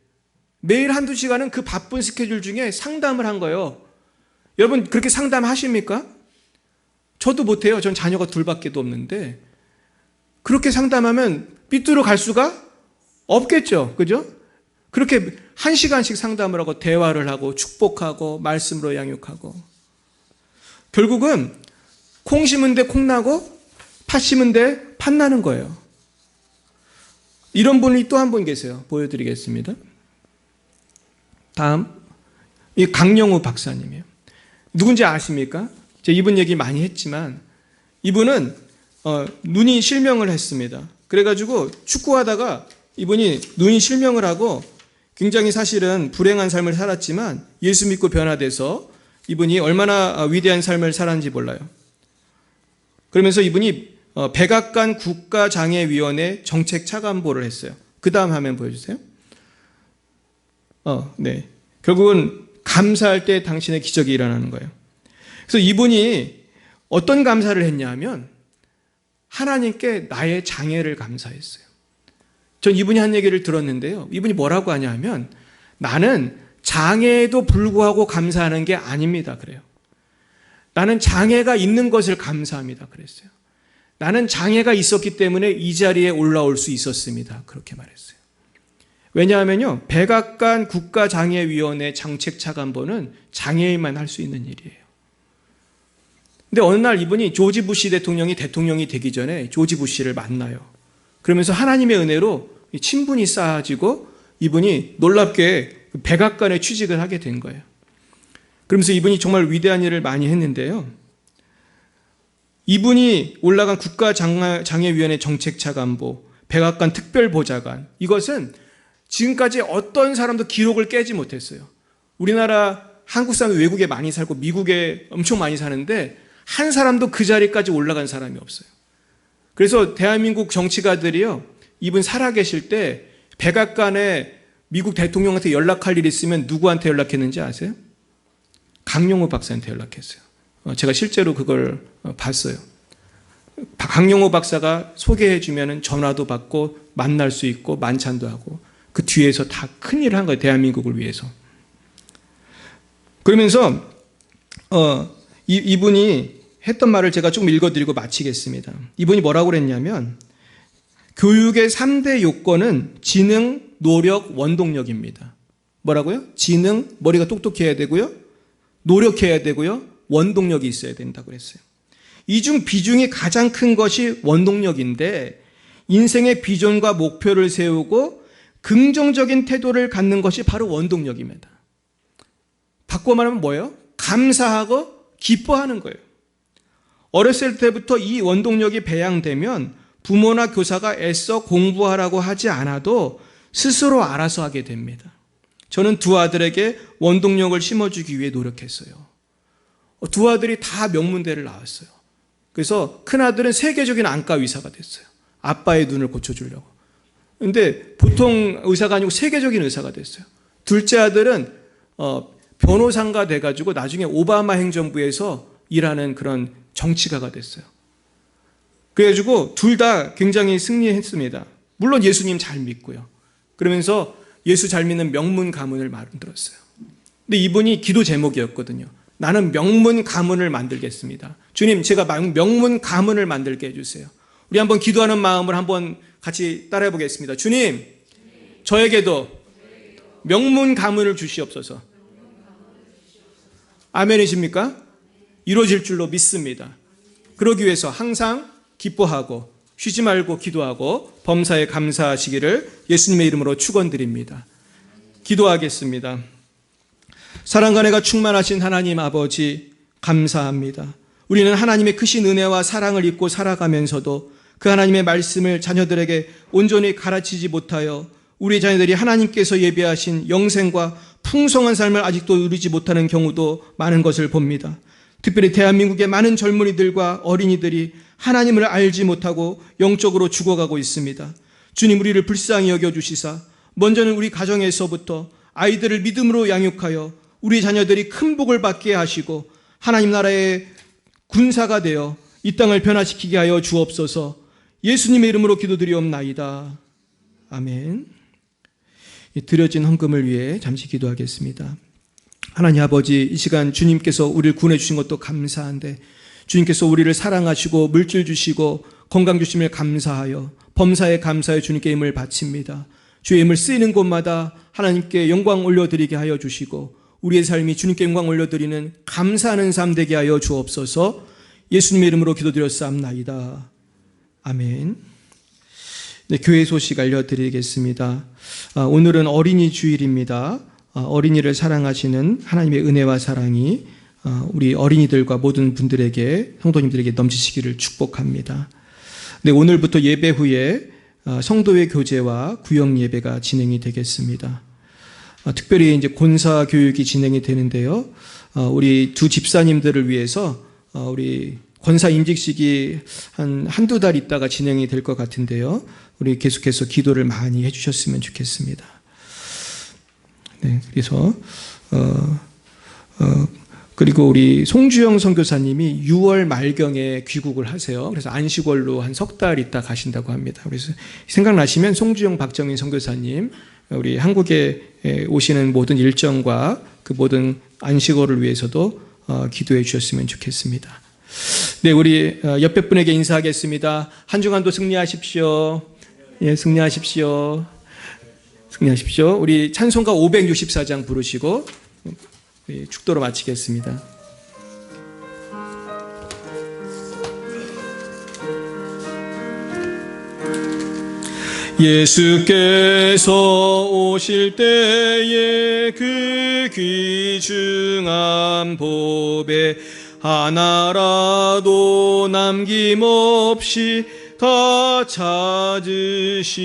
매일 한두 시간은 그 바쁜 스케줄 중에 상담을 한 거예요. 여러분 그렇게 상담하십니까? 저도 못해요. 전 자녀가 둘밖에 없는데 그렇게 상담하면 삐뚤어 갈 수가 없겠죠. 그죠? 그렇게 1시간씩 상담을 하고 대화를 하고 축복하고 말씀으로 양육하고 결국은 콩 심은 데 콩 나고 팥 심은 데 팥 나는 거예요. 이런 분이 또 한 분 계세요. 보여드리겠습니다. 다음, 이 강영우 박사님이에요. 누군지 아십니까? 제가 이분 얘기 많이 했지만 이분은 눈이 실명을 했습니다. 그래가지고 축구하다가 이분이 눈이 실명을 하고 굉장히 사실은 불행한 삶을 살았지만 예수 믿고 변화돼서 이분이 얼마나 위대한 삶을 살았는지 몰라요. 그러면서 이분이 백악관 국가장애위원회 정책차관보를 했어요. 그 다음 화면 보여주세요. 네. 결국은 감사할 때 당신의 기적이 일어나는 거예요. 그래서 이분이 어떤 감사를 했냐 하면 하나님께 나의 장애를 감사했어요. 전 이분이 한 얘기를 들었는데요. 이분이 뭐라고 하냐 하면 나는 장애에도 불구하고 감사하는 게 아닙니다. 그래요. 나는 장애가 있는 것을 감사합니다. 그랬어요. 나는 장애가 있었기 때문에 이 자리에 올라올 수 있었습니다. 그렇게 말했어요. 왜냐하면요. 백악관 국가장애위원회 정책차관보는 장애인만 할 수 있는 일이에요. 근데 어느 날 이분이 조지 부시 대통령이 되기 전에 조지 부시를 만나요. 그러면서 하나님의 은혜로 친분이 쌓아지고 이분이 놀랍게 백악관에 취직을 하게 된 거예요. 그러면서 이분이 정말 위대한 일을 많이 했는데요. 이분이 올라간 국가장애위원회 정책차관보, 백악관 특별보좌관, 이것은 지금까지 어떤 사람도 기록을 깨지 못했어요. 우리나라 한국 사람이 외국에 많이 살고 미국에 엄청 많이 사는데 한 사람도 그 자리까지 올라간 사람이 없어요. 그래서 대한민국 정치가들이요, 이분 살아계실 때 백악관에 미국 대통령한테 연락할 일이 있으면 누구한테 연락했는지 아세요? 강용호 박사한테 연락했어요. 제가 실제로 그걸 봤어요. 강용호 박사가 소개해 주면 전화도 받고 만날 수 있고 만찬도 하고 그 뒤에서 다 큰일을 한 거예요. 대한민국을 위해서. 그러면서 이분이 했던 말을 제가 조금 읽어드리고 마치겠습니다. 이분이 뭐라고 그랬냐면 교육의 3대 요건은 지능, 노력, 원동력입니다. 뭐라고요? 지능, 머리가 똑똑해야 되고요. 노력해야 되고요. 원동력이 있어야 된다고 그랬어요. 이 중 비중이 가장 큰 것이 원동력인데 인생의 비전과 목표를 세우고 긍정적인 태도를 갖는 것이 바로 원동력입니다. 바꿔 말하면 뭐예요? 감사하고 기뻐하는 거예요. 어렸을 때부터 이 원동력이 배양되면 부모나 교사가 애써 공부하라고 하지 않아도 스스로 알아서 하게 됩니다. 저는 두 아들에게 원동력을 심어주기 위해 노력했어요. 두 아들이 다 명문대를 나왔어요. 그래서 큰아들은 세계적인 안과 의사가 됐어요. 아빠의 눈을 고쳐주려고. 근데 보통 의사가 아니고 세계적인 의사가 됐어요. 둘째 아들은 변호사가 돼가지고 나중에 오바마 행정부에서 일하는 그런 정치가가 됐어요. 그래가지고 둘 다 굉장히 승리했습니다. 물론 예수님 잘 믿고요. 그러면서 예수 잘 믿는 명문 가문을 만들었어요. 근데 이분이 기도 제목이었거든요. 나는 명문 가문을 만들겠습니다. 주님, 제가 명문 가문을 만들게 해주세요. 우리 한번 기도하는 마음을 한번 같이 따라해 보겠습니다. 주님, 저에게도 명문 가문을 주시옵소서. 아멘이십니까? 이루어질 줄로 믿습니다. 그러기 위해서 항상 기뻐하고 쉬지 말고 기도하고 범사에 감사하시기를 예수님의 이름으로 축원드립니다. 기도하겠습니다. 사랑과 은혜가 충만하신 하나님 아버지, 감사합니다. 우리는 하나님의 크신 은혜와 사랑을 잊고 살아가면서도 그 하나님의 말씀을 자녀들에게 온전히 가르치지 못하여 우리 자녀들이 하나님께서 예비하신 영생과 풍성한 삶을 아직도 누리지 못하는 경우도 많은 것을 봅니다. 특별히 대한민국의 많은 젊은이들과 어린이들이 하나님을 알지 못하고 영적으로 죽어가고 있습니다. 주님, 우리를 불쌍히 여겨주시사 먼저는 우리 가정에서부터 아이들을 믿음으로 양육하여 우리 자녀들이 큰 복을 받게 하시고 하나님 나라의 군사가 되어 이 땅을 변화시키게 하여 주옵소서. 예수님의 이름으로 기도드리옵나이다. 아멘. 드려진 헌금을 위해 잠시 기도하겠습니다. 하나님 아버지, 이 시간 주님께서 우리를 구원해 주신 것도 감사한데 주님께서 우리를 사랑하시고 물질 주시고 건강 주심을 감사하여 범사에 감사해 주님께 힘을 바칩니다. 주의 힘을 쓰이는 곳마다 하나님께 영광 올려드리게 하여 주시고 우리의 삶이 주님께 영광 올려드리는 감사하는 삶 되게 하여 주옵소서. 예수님의 이름으로 기도드렸사옵나이다. 아멘. 네, 교회 소식 알려드리겠습니다. 오늘은 어린이 주일입니다. 어린이를 사랑하시는 하나님의 은혜와 사랑이 우리 어린이들과 모든 분들에게, 성도님들에게 넘치시기를 축복합니다. 네, 오늘부터 예배 후에 성도의 교제와 구역 예배가 진행이 되겠습니다. 특별히 이제 권사 교육이 진행이 되는데요. 우리 두 집사님들을 위해서 우리 권사 임직식이 한두 달 있다가 진행이 될 것 같은데요. 우리 계속해서 기도를 많이 해주셨으면 좋겠습니다. 네, 그래서 그리고 우리 송주영 선교사님이 6월 말경에 귀국을 하세요. 그래서 안식월로 한 석 달 있다 가신다고 합니다. 그래서 생각나시면 송주영 박정인 선교사님, 우리 한국에 오시는 모든 일정과 그 모든 안식월을 위해서도 기도해 주셨으면 좋겠습니다. 네, 우리 옆에 분에게 인사하겠습니다. 한 주간도 승리하십시오. 예, 승리하십시오. 승리하십시오. 우리 찬송가 564장 부르시고 축도로 마치겠습니다. 예수께서 오실 때에 그 귀중한 보배 하나라도 남김없이 다 찾으시리.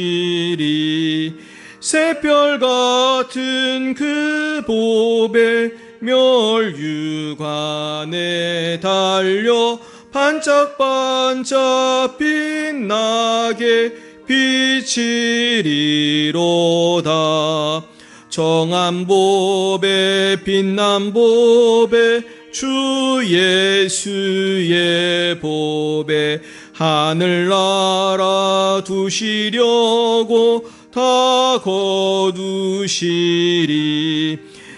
새별 같은 그 보배 멸류관에 달려 반짝반짝 빛나게 비치리로다. 정한 보배 빛난 보배 주 예수의 보배 하늘나라 두시려고 다 거두시리.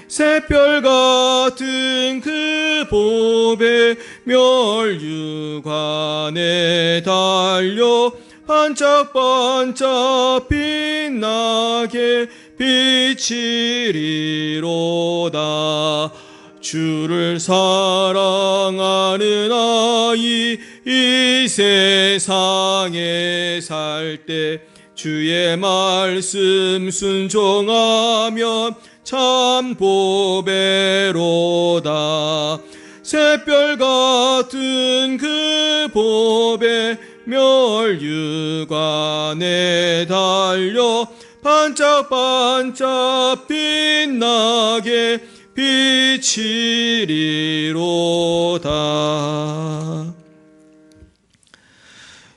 새별 같은 그 보배 멸류관에 달려 반짝반짝 빛나게 비치리로다. 주를 사랑하는 아이 이 세상에 살 때 주의 말씀 순종하면 참 보배로다. 새별 같은 그 보배 멸류관에 달려 반짝반짝 빛나게 비치리로다.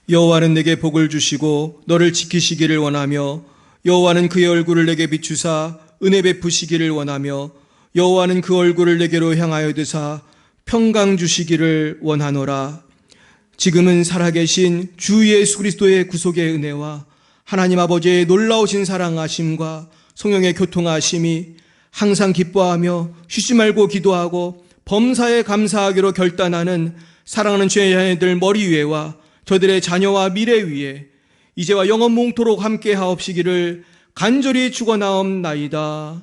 여호와는 내게 복을 주시고 너를 지키시기를 원하며 여호와는 그의 얼굴을 내게 비추사 은혜 베푸시기를 원하며 여호와는 그 얼굴을 내게로 향하여 드사 평강 주시기를 원하노라. 지금은 살아계신 주 예수 그리스도의 구속의 은혜와 하나님 아버지의 놀라우신 사랑하심과 성령의 교통하심이 항상 기뻐하며 쉬지 말고 기도하고 범사에 감사하기로 결단하는 사랑하는 주의 자녀들 머리 위에와 저들의 자녀와 미래 위에 이제와 영원 몽토록 함께 하옵시기를 간절히 축원하옵나이다.